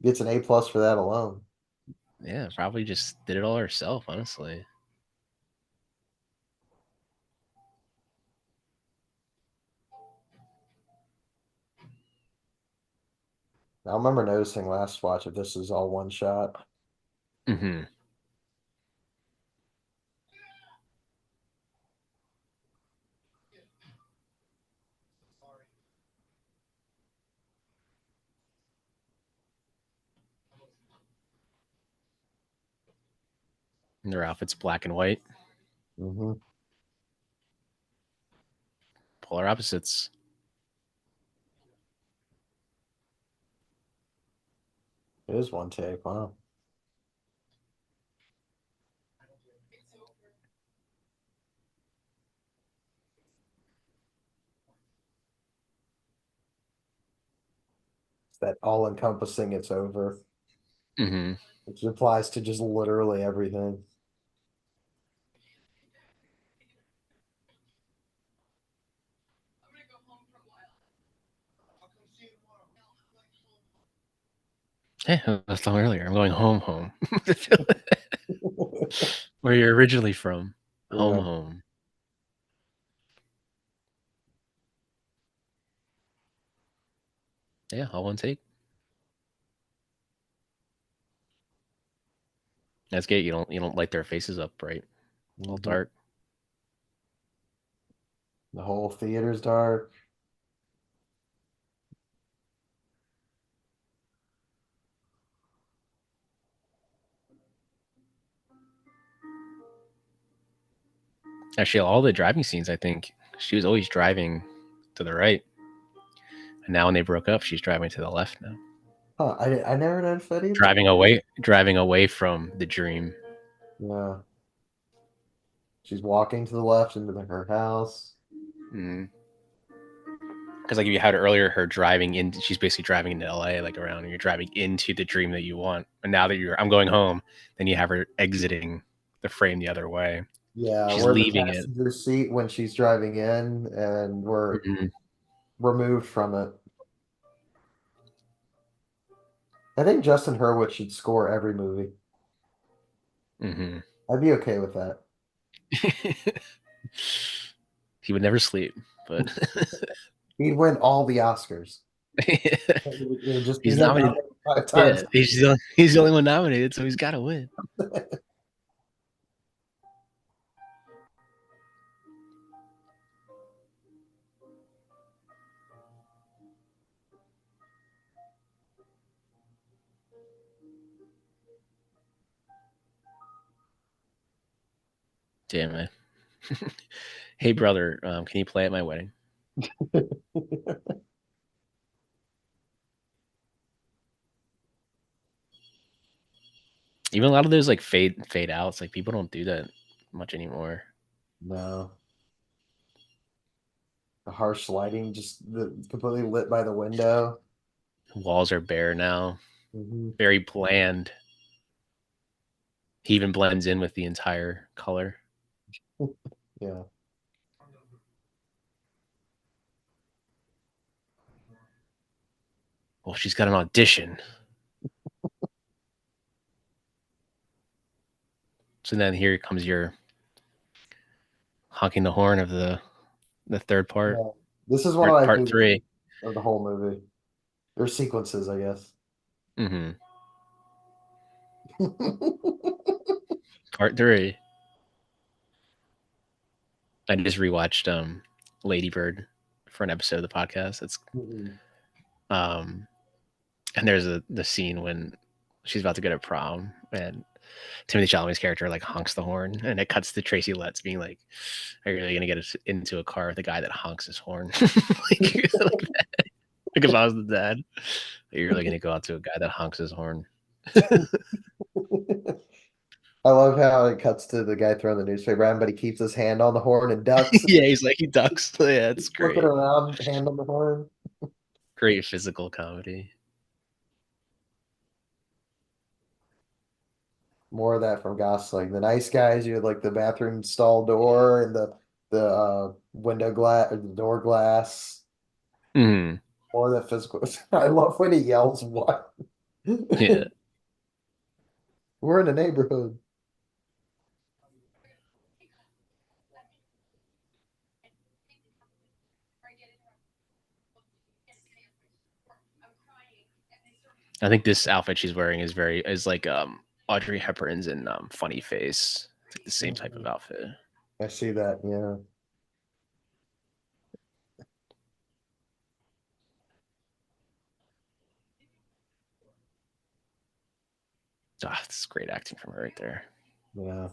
Gets an A+ for that alone. Yeah, probably just did it all herself, honestly. I remember noticing last watch if this is all one shot. Mm-hmm. And their outfit's black and white, Mm-hmm. polar opposites. It is one take. Wow. It's that all encompassing, it's over, Mm-hmm. which applies to just literally everything. Hey, I was talking earlier. I'm going home. Where you're originally from. Yeah. Home. Yeah, all one take. That's great. You don't light their faces up, right? All Mhm. dark. The whole theater's dark. Actually, all the driving scenes, I think she was always driving to the right, and now when they broke up, she's driving to the left now. Huh, I never noticed that either. Driving away from the dream. Yeah. She's walking to the left into her house. Mm. Because like you had earlier, her driving in, she's basically driving into LA, like around, and you're driving into the dream that you want. And now that I'm going home, then you have her exiting the frame the other way. Yeah, She's we're in the leaving it. passenger seat when she's driving in, and we're Mm-hmm. removed from it. I think Justin Hurwitz should score every movie. Mm-hmm. I'd be okay with that. He would never sleep, but He'd win all the Oscars. It would just be he's him nominated. nominated 5 times. Yeah, he's the only one nominated, so he's got to win. Damn it. Hey, brother, can you play at my wedding? Even a lot of those like fade outs, like people don't do that much anymore. No. The harsh lighting, completely lit by the window. Walls are bare now, Mhm. very bland. He even blends in with the entire color. Yeah. Well, she's got an audition. So then here comes your honking the horn of the third part, Yeah. This is one or of my part favorites three. of the whole movie. Or sequences, I guess. Mm-hmm. Part three. I just rewatched Lady Bird for an episode of the podcast. It's Mhm. um and there's the scene when she's about to go to prom and Timothy Chalamet's character like honks the horn and it cuts to Tracy Letts being like, "Are you really gonna get into a car with a guy that honks his horn?" like if I was the dad, "Are you really gonna go out to a guy that honks his horn?" I love how it cuts to the guy throwing the newspaper around, but he keeps his hand on the horn and ducks. Yeah, he's like he ducks. Yeah, it's Flip it great. around, hand on the horn. Great physical comedy. More of that from Gosling. The nice guys, you had like the bathroom stall door and the window glass, the door glass. Mm, More of that physical. I love when he yells, "What?" yeah. We're in a neighborhood. I think this outfit she's wearing is like Audrey Hepburn's in Funny Face. It's like the same type of Mhm. outfit. I see that. Yeah. Ah, this is great acting from her right there. Yeah.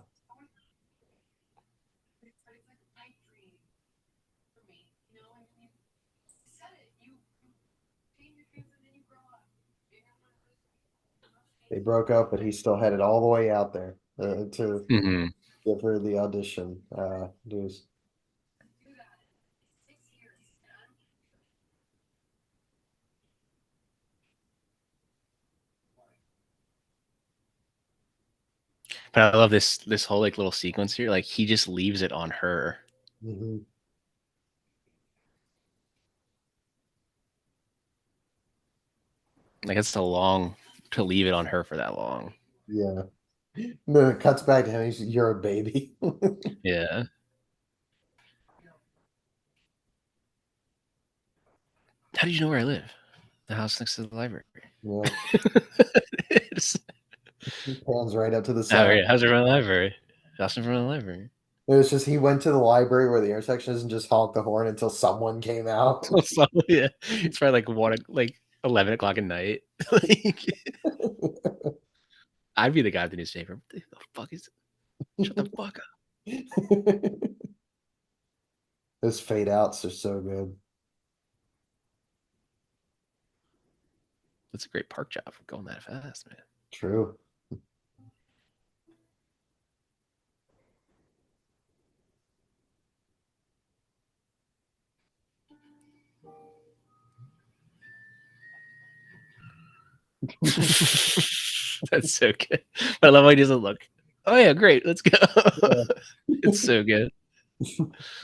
They broke up, but he still headed all the way out there to Mm-hmm. give her the audition news. But I love this whole like little sequence here. Like he just leaves it on her. Hmm. Like it's so long to leave it on her for that long. Yeah. No, it cuts back to him. You're a baby. Yeah. How did you know where I live? The house next to the library. Yeah. It's- He pans right up to the oh side. yeah, how's it from the library? House in front of the library. It was just he went to the library where the intersection is and just honked the horn until someone came out. So, yeah, it's probably like 11 o'clock at night. Like I'd be the guy at the newspaper. What the fuck is? Shut the fuck up. Those fade outs are so good. That's a great park job for going that fast, man. True. That's so good. But I love how he doesn't look. Oh yeah, great. Let's go. Yeah. It's so good.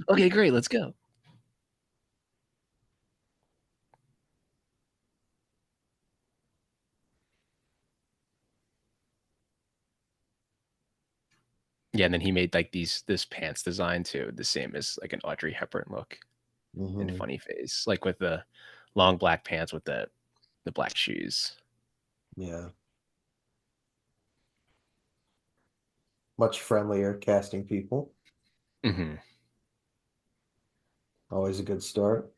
Okay, great. Let's go. Yeah, and then he made like this pants design too, the same as like an Audrey Hepburn look in Hmm. Funny Face, like with the long black pants with the black shoes. Yeah. Much friendlier casting people. Hmm. Always a good start.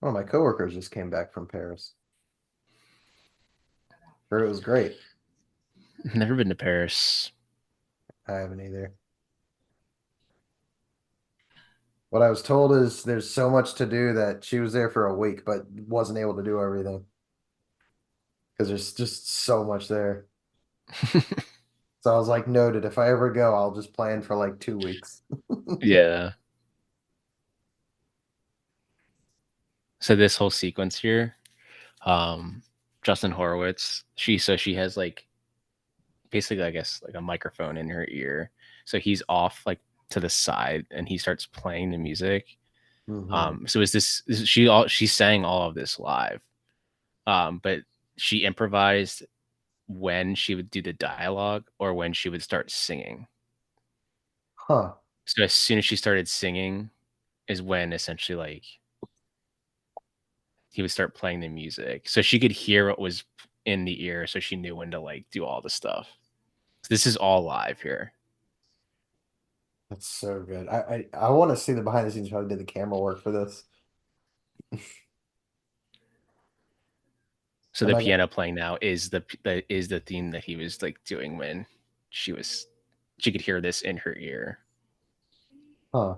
Oh, my coworkers just came back from Paris. Heard it was great. Never been to Paris. I haven't either. What I was told is there's so much to do that she was there for a week, but wasn't able to do everything because there's just so much there. So I was like, noted. If I ever go, I'll just plan for like 2 weeks. Yeah. So this whole sequence here, um, Justin Horowitz, she has like basically I guess like a microphone in her ear. So he's off like to the side and he starts playing the music. Hmm. So she sang all of this live. But she improvised when she would do the dialogue or when she would start singing. Huh. So as soon as she started singing is when essentially like he would start playing the music. So she could hear what was in the ear, so she knew when to like do all the stuff. So this is all live here. That's so good. I want to see the behind the scenes how they did the camera work for this. So Am the I gonna, piano playing now is the theme that he was like doing when she was she could hear this in her ear. huh?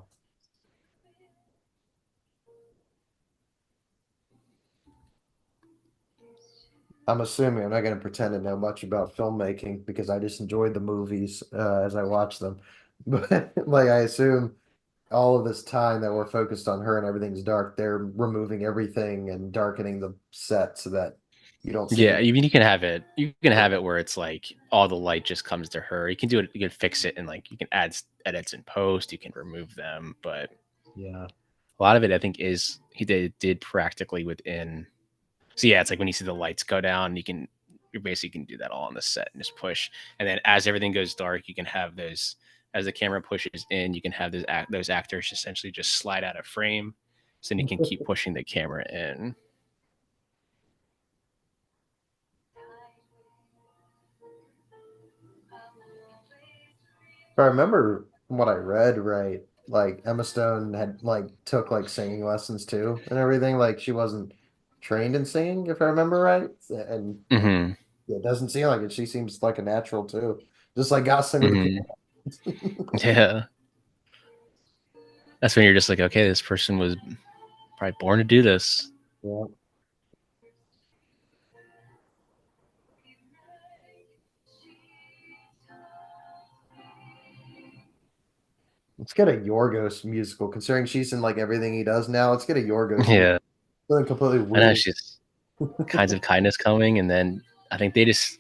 I'm assuming I'm not going to pretend to know much about filmmaking because I just enjoyed the movies as I watched them. But like I assume all of this time that we're focused on her and everything's dark, they're removing everything and darkening the set so that you don't see Yeah, any. even you can have it where it's like all the light just comes to her. You can do it, you can fix it and like you can add edits in post, you can remove them, but Yeah. a lot of it I think is he did practically within. So yeah, it's like when you see the lights go down, you can you basically can do that all on the set and just push. And then as everything goes dark, you can have those, as the camera pushes in, you can have those actors essentially just slide out of frame, so then you can keep pushing the camera in. If I remember from what I read, right, like Emma Stone had like took like singing lessons too and everything. Like she wasn't trained in singing, if I remember right. And Mm-hmm. it doesn't seem like it. She seems like a natural too. Just like Gosling with the Mm-hmm. Yeah. That's when you're just like, okay, this person was probably born to do this. Yeah. Let's get a Yorgos musical, considering she's in like everything he does now. Let's get a Yorgos musical. Yeah. Something completely I know weird. she's Kinds of Kindness coming, and then I think they just,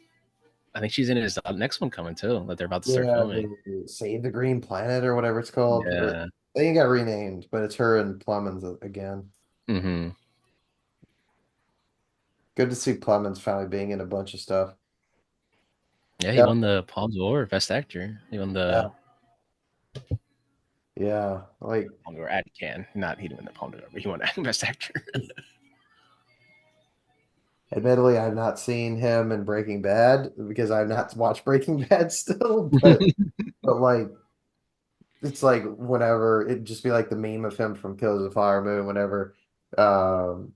I think she's in his next one coming too, that they're about to start Yeah, filming. the Save the Green Planet or whatever it's called. Or Yeah. they ain't got renamed, but it's her and Plemons again. Mm-hmm. Good to see Plemons finally being in a bunch of stuff. Yeah, he Yeah, won the Palme d'Or, Best Actor. He won yeah, the yeah. Like, Palme d'Or at Cannes. Not he didn't win the Palme d'Or, but he won Best Actor. admittedly, I've not seen him in Breaking Bad because I've not watched Breaking Bad still. But like, it's like whenever it'd just be like the meme of him from Killers of the Flower Moon. Whenever um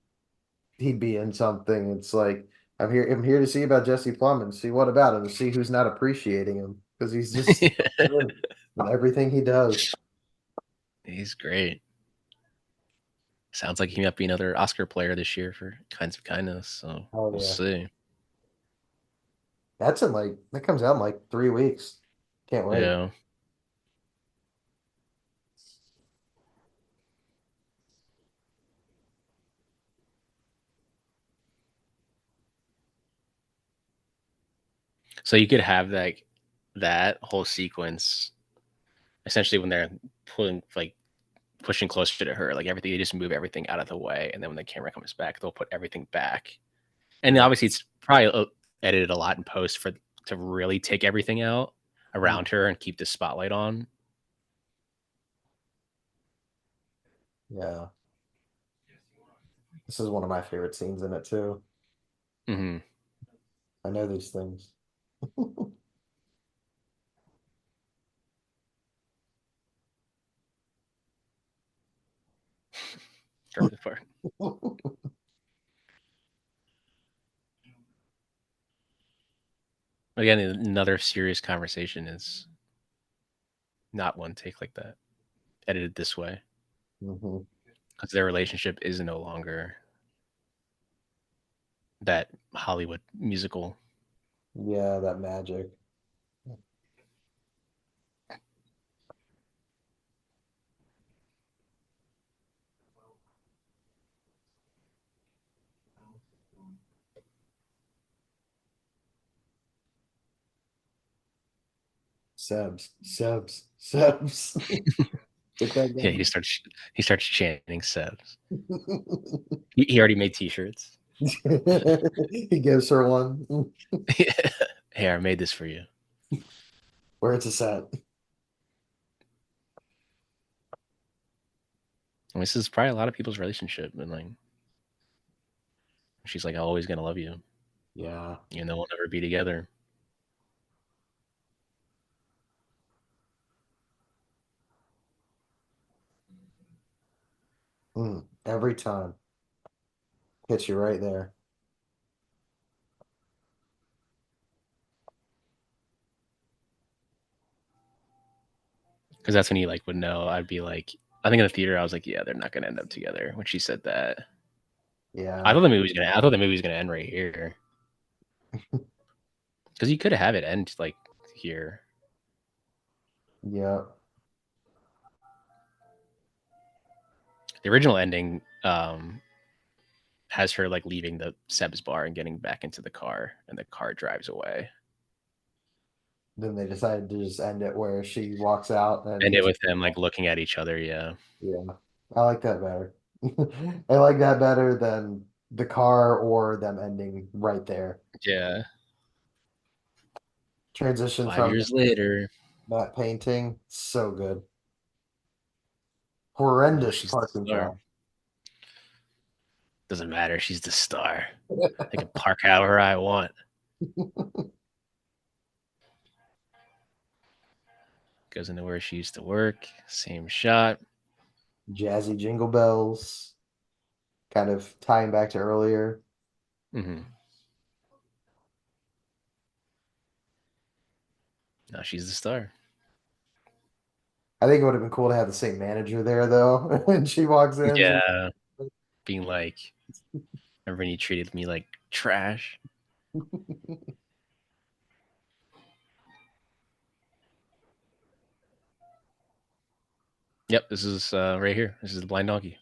he'd be in something, it's like I'm here to see about Jesse Plemons. See what about him? See who's not appreciating him because he's just so good in everything he does. He's great. Sounds like he might be another Oscar player this year for Kinds of Kindness. So Oh we'll yeah. see. That's in like that comes out in like 3 weeks. Can't wait. Yeah. So you could have like that whole sequence essentially when they're pulling like pushing closer to her, like everything, they just move everything out of the way, and then when the camera comes back, they'll put everything back. And Yeah. obviously, it's probably edited a lot in post for to really take everything out Mm. around her and keep the spotlight on. Yeah. This is one of my favorite scenes in it too. Mm-hmm. I know these things. Part. Again, another serious conversation is not one take like that, edited this way, Mhm. because their relationship is no longer that Hollywood musical. Yeah, that magic. Sebs. Get that Yeah, guy. he starts chanting Sebs. He already made T-shirts. He gives her one. Hey, I made this for you. Where it's a set. And this is probably a lot of people's relationship, and like she's like always gonna love you, Yeah. and they'll never be together. Every time. Hits you right there. Because that's when he like would know. I'd be like, I think in the theater, I was like, yeah, they're not gonna end up together. When she said that, Yeah. I thought the movie was gonna end right here, because you could have it end like here. Yeah. The original ending has her like leaving the Seb's bar and getting back into the car, and the car drives away. Then they decided to just end it where she walks out and End it he's with them like looking at each other. Yeah, yeah. I like that better. I like that better than the car or them ending right there. yeah. Transition 5 years later. that painting, so good. No, Horrendous she's the parking star. job. Doesn't matter. She's the star. I can park however I want. Goes into where she used to work. Same shot. Jazzy jingle bells, kind of tying back to earlier. Mm-hmm. No, she's the star. I think it would have been cool to have the same manager there though. And she walks in, she's Yeah. Being like, remember when you treated me like trash? Yep, this is right here. This is the blind donkey.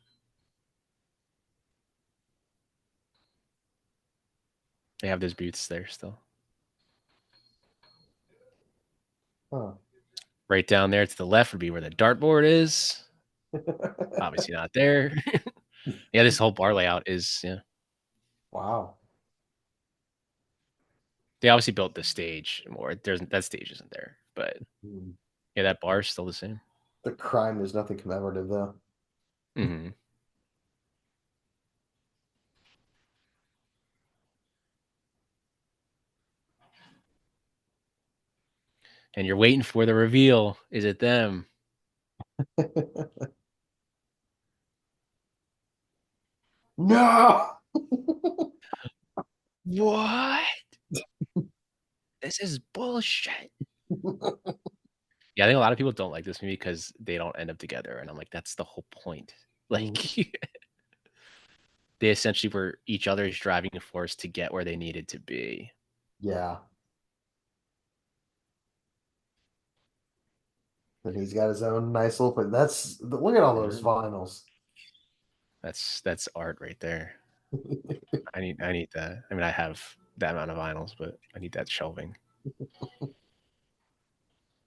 They have those booths there still. huh. Right down there to the left would be where the dartboard is. Obviously not there. Yeah, this whole bar layout is, yeah. Wow. They obviously built the stage more. There's that stage isn't there, but Hmm. yeah, that bar is still the same. The crime is nothing commemorative though. Mm-hmm. And you're waiting for the reveal. Is it them? No. What? This is bullshit. Yeah, I think a lot of people don't like this movie because they don't end up together, and I'm like, that's the whole point. Like, they essentially were each other's driving force to get where they needed to be. Yeah. And he's got his own nice little thing. Look at all those Mhm. vinyls. That's art right there. I need that. I mean, I have that amount of vinyls, but I need that shelving.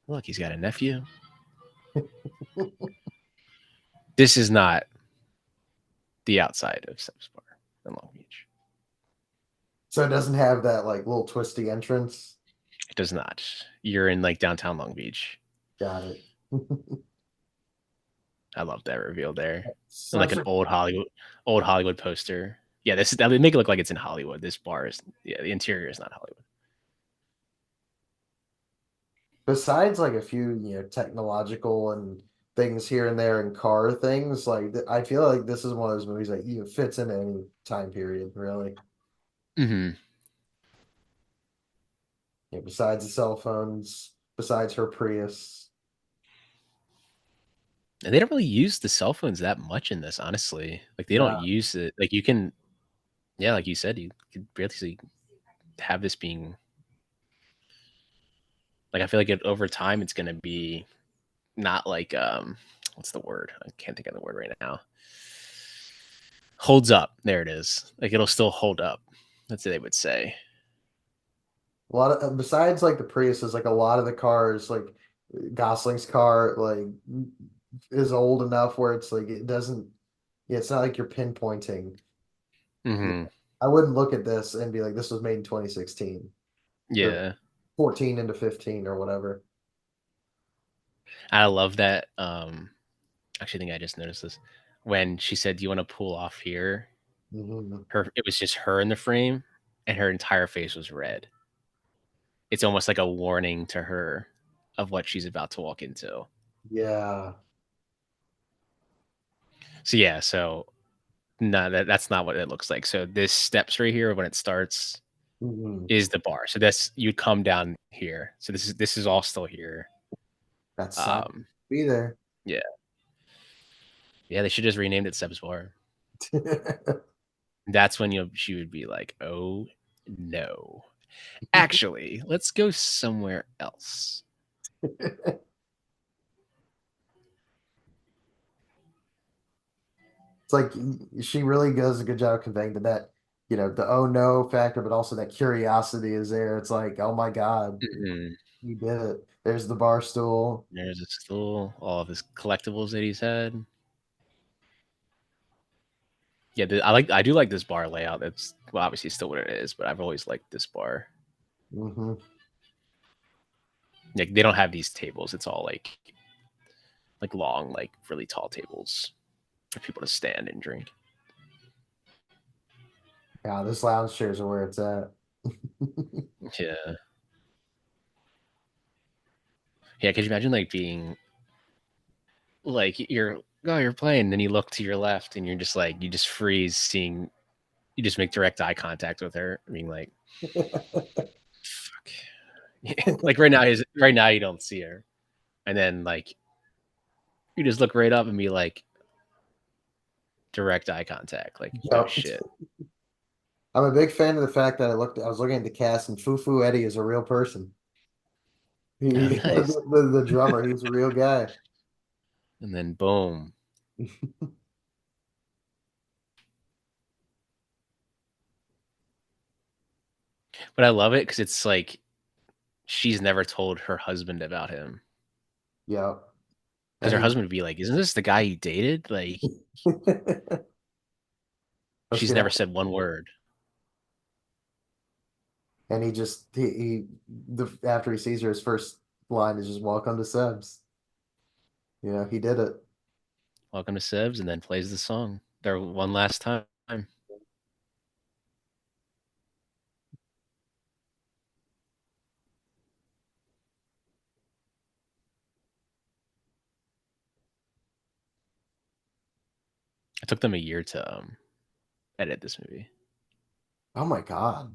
Look, he's got a nephew. This is not the outside of Steps Bar in Long Beach. So it doesn't have that like little twisty entrance. It does not. You're in like downtown Long Beach. Got it. I love that reveal there. And like Such an a old Hollywood poster. Yeah, this that would make it look like it's in Hollywood. This bar is, yeah, the interior is not Hollywood. besides like a few, technological and things here and there and car things, like I feel like this is one of those movies that fits in any time period, really. Mm-hmm. Yeah, besides the cell phones, besides her Prius. And they don't really use the cell phones that much in this, honestly. Like they don't No, use it. Like you can, yeah, like you said, you could really have this being like I feel like over time it's gonna be not like what's the word? I can't think of the word right now. Holds up. There it is. Like it'll still hold up. That's what they would say. a lot of besides like the Priuses, like a lot of the cars, like Gosling's car, like is old enough where it's like it doesn't. Yeah, it's not like you're pinpointing. Yeah, Mm-hmm. I wouldn't look at this and be like, this was made in 2016 or Yeah. 14 into 15 or whatever. I love that. Actually, I think I just noticed this when she said, "Do you want to pull off here?" Mhm. It was just her in the frame, and her entire face was red. It's almost like a warning to her of what she's about to walk into. Yeah. So yeah, so no, that's not what it looks like. So this steps right here when it starts Mhm. is the bar. So this you'd come down here. So this is all still here. That sign Um, be there. yeah, yeah. They should just renamed it Seb's Bar. That's when she would be like, "Oh no, actually, let's go somewhere else." It's like she really does a good job conveying that, the oh no factor, but also that curiosity is there. It's like, oh my God, Mhm. you did it. There's the bar stool. There's a stool, all of his collectibles that he's had. Yeah, I do like this bar layout. It's well, obviously still what it is, but I've always liked this bar. Hmm. Like they don't have these tables. It's all like long, like really tall tables for people to stand and drink. Yeah, this lounge chairs are where it's at. Yeah. Yeah, could you imagine like being like you're playing, and then you look to your left and you're just like you just freeze seeing you just make direct eye contact with her, being like, fuck. Like right now you don't see her. And then like you just look right up and be like direct eye contact. Like, no Yep. shit. I'm a big fan of the fact that I was looking at the cast, and Fufu Eddie is a real person. Oh, He, nice. the drummer, he's a real guy. And then boom. But I love it because it's like she's never told her husband about him. Yeah. Because And her he husband would be like, "Isn't this the guy you dated?" Like, let's she's get never out. said one word. And he just after he sees her, his first line is just "Welcome to Seb's." You know, he did it. Welcome to Seb's, and then plays the song. There one last time. It took them a year to edit this movie. Oh my God.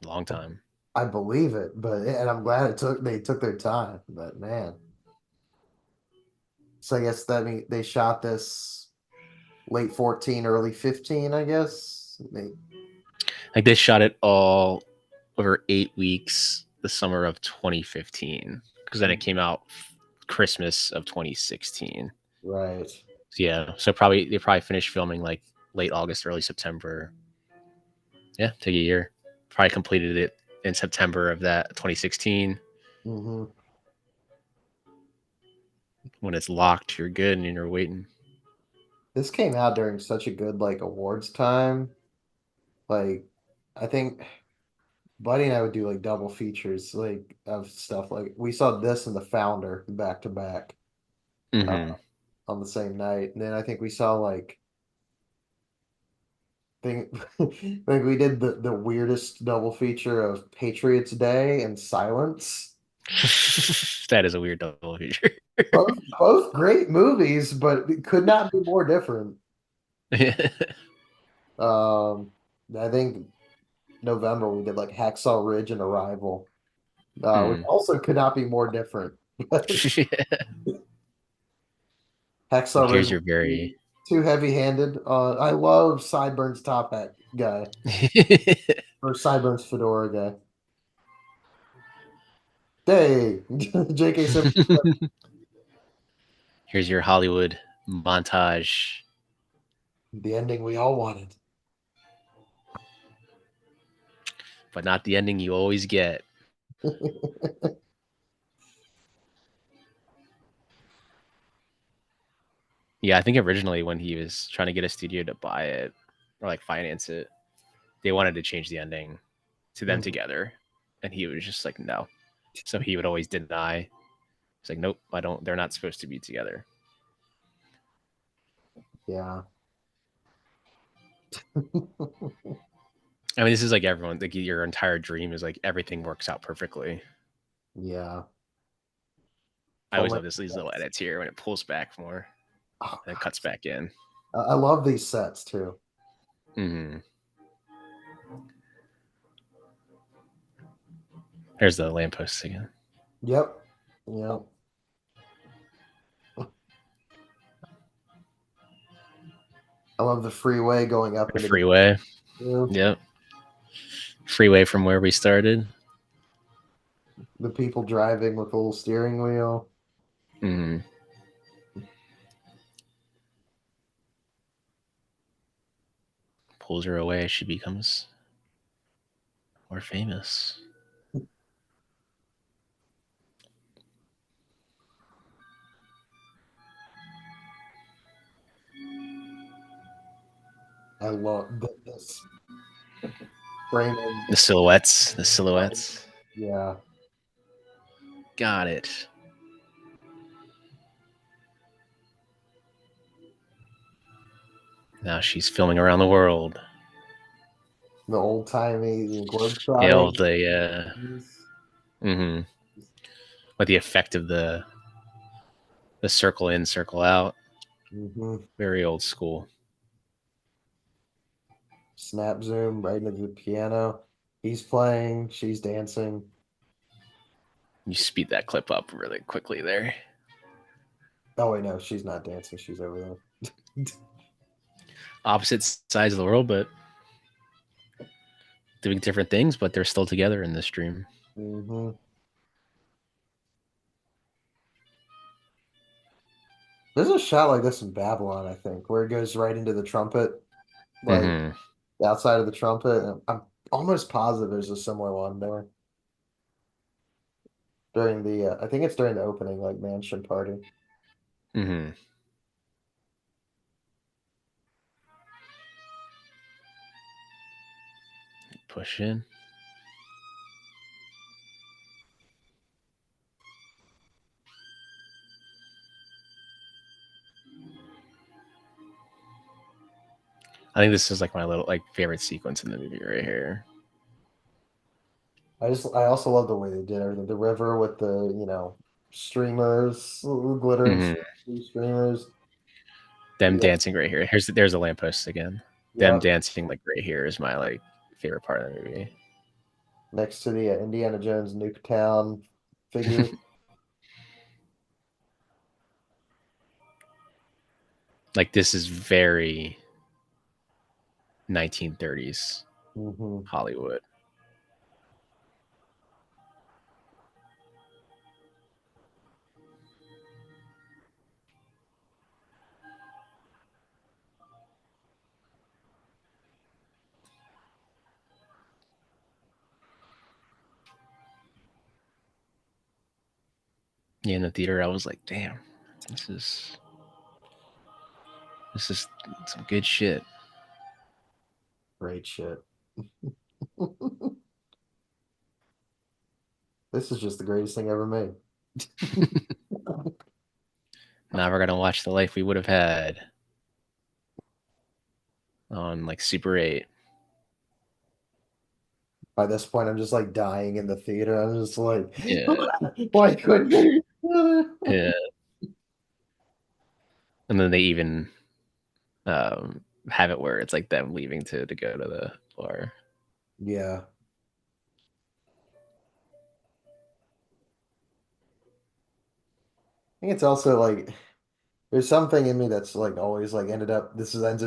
A long time. I believe it, but and I'm glad they took their time, but man. So I guess that mean they shot this late 14, early 15, I guess. Like they shot it all over 8 weeks the summer of 2015, because then it came out Christmas of 2016. Right. So yeah, so they probably finished filming like late August, early September. Yeah, take a year. Probably completed it in September of that 2016. Hmm. When it's locked, you're good and you're waiting. This came out during such a good like awards time. Like I think Buddy and I would do like double features like of stuff like we saw this and The Founder back to back uh, Mm-hmm. on the same night. And then I think we saw like think like we did the weirdest double feature of Patriots Day and Silence. That is a weird double feature. Both great movies, but it could not be more different. Um, I think November we did like Hacksaw Ridge and Arrival, which Hmm. also could not be more different. Hacksaw Ridge Here's was your very too heavy-handed. I love Sideburns top hat guy or Sideburns fedora guy. Hey, J.K. Simmons. here's your Hollywood montage, The ending we all wanted. but not the ending you always get. Yeah, I think originally when he was trying to get a studio to buy it or like finance it, they wanted to change the ending to them Mhm. together, and he was just like, no. So he would always deny. He's like, nope, I don't. They're not supposed to be together. Yeah. I mean, this is like everyone. Like your entire dream is like everything works out perfectly. Yeah. I always love Culminating these little sets. edits here when it pulls back more Oh, and then cuts back in. God. I love these sets too. Mm-hmm. There's the lamppost again. Yep. Yep. I love the freeway going up into the Freeway. yeah, Yep. Freeway from where we started. the people driving with a little steering wheel. Mm-hmm. Pulls her away. She becomes more famous. I love this framing. The silhouettes. The silhouettes. Yeah. Got it. Now she's filming around the world. The old timey Yeah, all globetrotting. the mm-hmm. With the effect of the circle in, circle out. Mm-hmm. Very old school. Snap zoom right into the piano. He's playing, she's dancing. You speed that clip up really quickly there. Oh wait, no, she's not dancing. She's over there. Opposite sides of the world, but doing different things, but they're still together in this dream. Mm-hmm. There's a shot like this in Babylon, I think, where it goes right into the trumpet, like Mm-hmm. the outside of the trumpet. And I'm almost positive there's a similar one there during the. I think it's during the opening, like mansion party. Mm-hmm. Push in. I think this is like my little favorite sequence in the movie right here. I also love the way they did everything. The river with the streamers, glittering Mm-hmm. streamers. Them Yeah, dancing right here. There's a lamppost again. Them yep. dancing right here is my favorite part of the movie. Next to the Indiana Jones Nuketown figure. Like this is very 1930s Hmm. Hollywood. Yeah, in the theater, I was like, damn, this is this is some good shit. Great shit. This is just the greatest thing ever made. Now we're gonna watch the life we would have had on like Super 8. By this point, I'm just like dying in the theater. I'm just like, Yeah, why couldn't they? yeah. And then they even have it where it's like them leaving to go to the bar. Yeah. I think it's also like there's something in me that's like always like ends up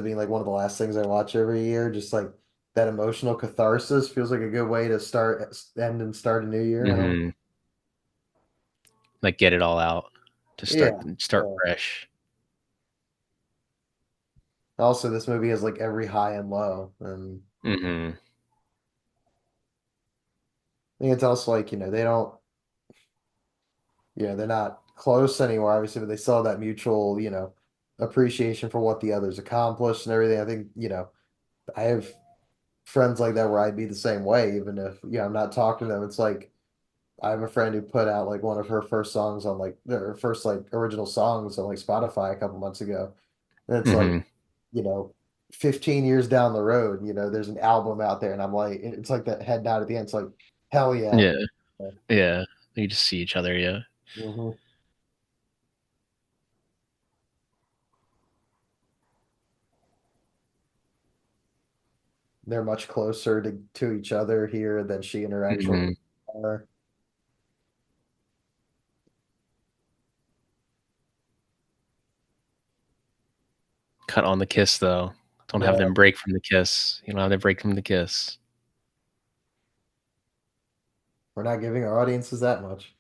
being like one of the last things I watch every year. Just like that emotional catharsis feels like a good way to end and start a new year. I don't. Mm-hmm. Like get it all out to Yeah. start Yeah. fresh. Also, this movie has like every high and low, and Mm-hmm. I think it's also like they don't, they're not close anymore, obviously, but they still have that mutual, appreciation for what the others accomplished and everything. I think I have friends like that where I'd be the same way, even if I'm not talking to them. It's like I have a friend who put out like one of her first songs on like her first like original songs on like Spotify a couple months ago. And it's like, Mm-hmm. you know, 15 years down the road, there's an album out there and I'm like, it's like that head nod at the end. It's like, hell yeah. Yeah, yeah. You just see each other. Yeah. Mhm. They're much closer to each other here than she interacts with Mm-hmm. her. Cut on the kiss though. Don't have No, them break from the kiss. You don't have them break from the kiss. we're not giving our audiences that much.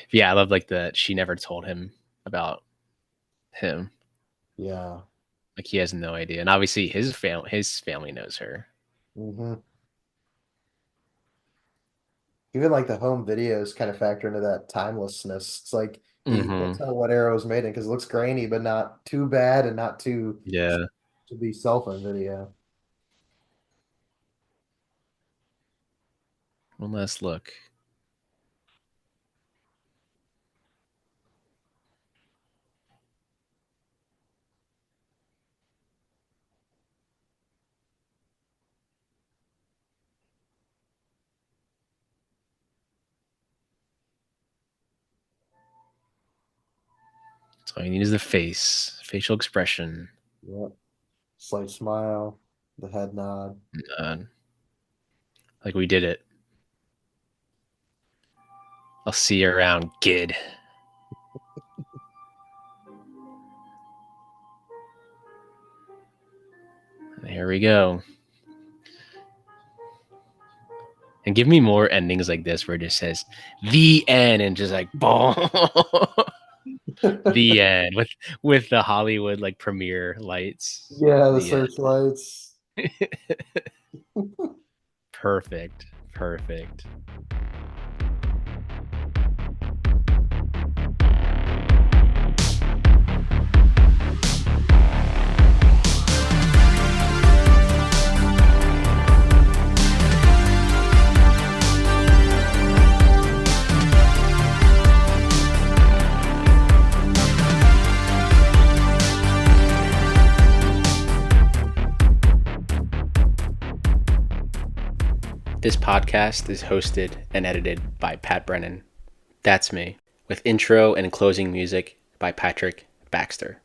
Yeah, I love like that she never told him about him. Yeah. Like he has no idea, and obviously his family knows her. Hmm. Even like the home videos kind of factor into that timelessness. It's like You can't Mm-hmm. tell what era it was made in because it looks grainy, but not too bad and not too Yeah. to be cell phone video. One last look. So all you need is the face, facial expression. Yep. Slight smile, the head nod. Like we did it. I'll see you around, kid. Here we go. And give me more endings like this where it just says the end and just like boom. The end with the Hollywood like premiere lights. Yeah, the The end. searchlights. Perfect. Perfect. This podcast is hosted and edited by Pat Brennan. That's me, with intro and closing music by Patrick Baxter.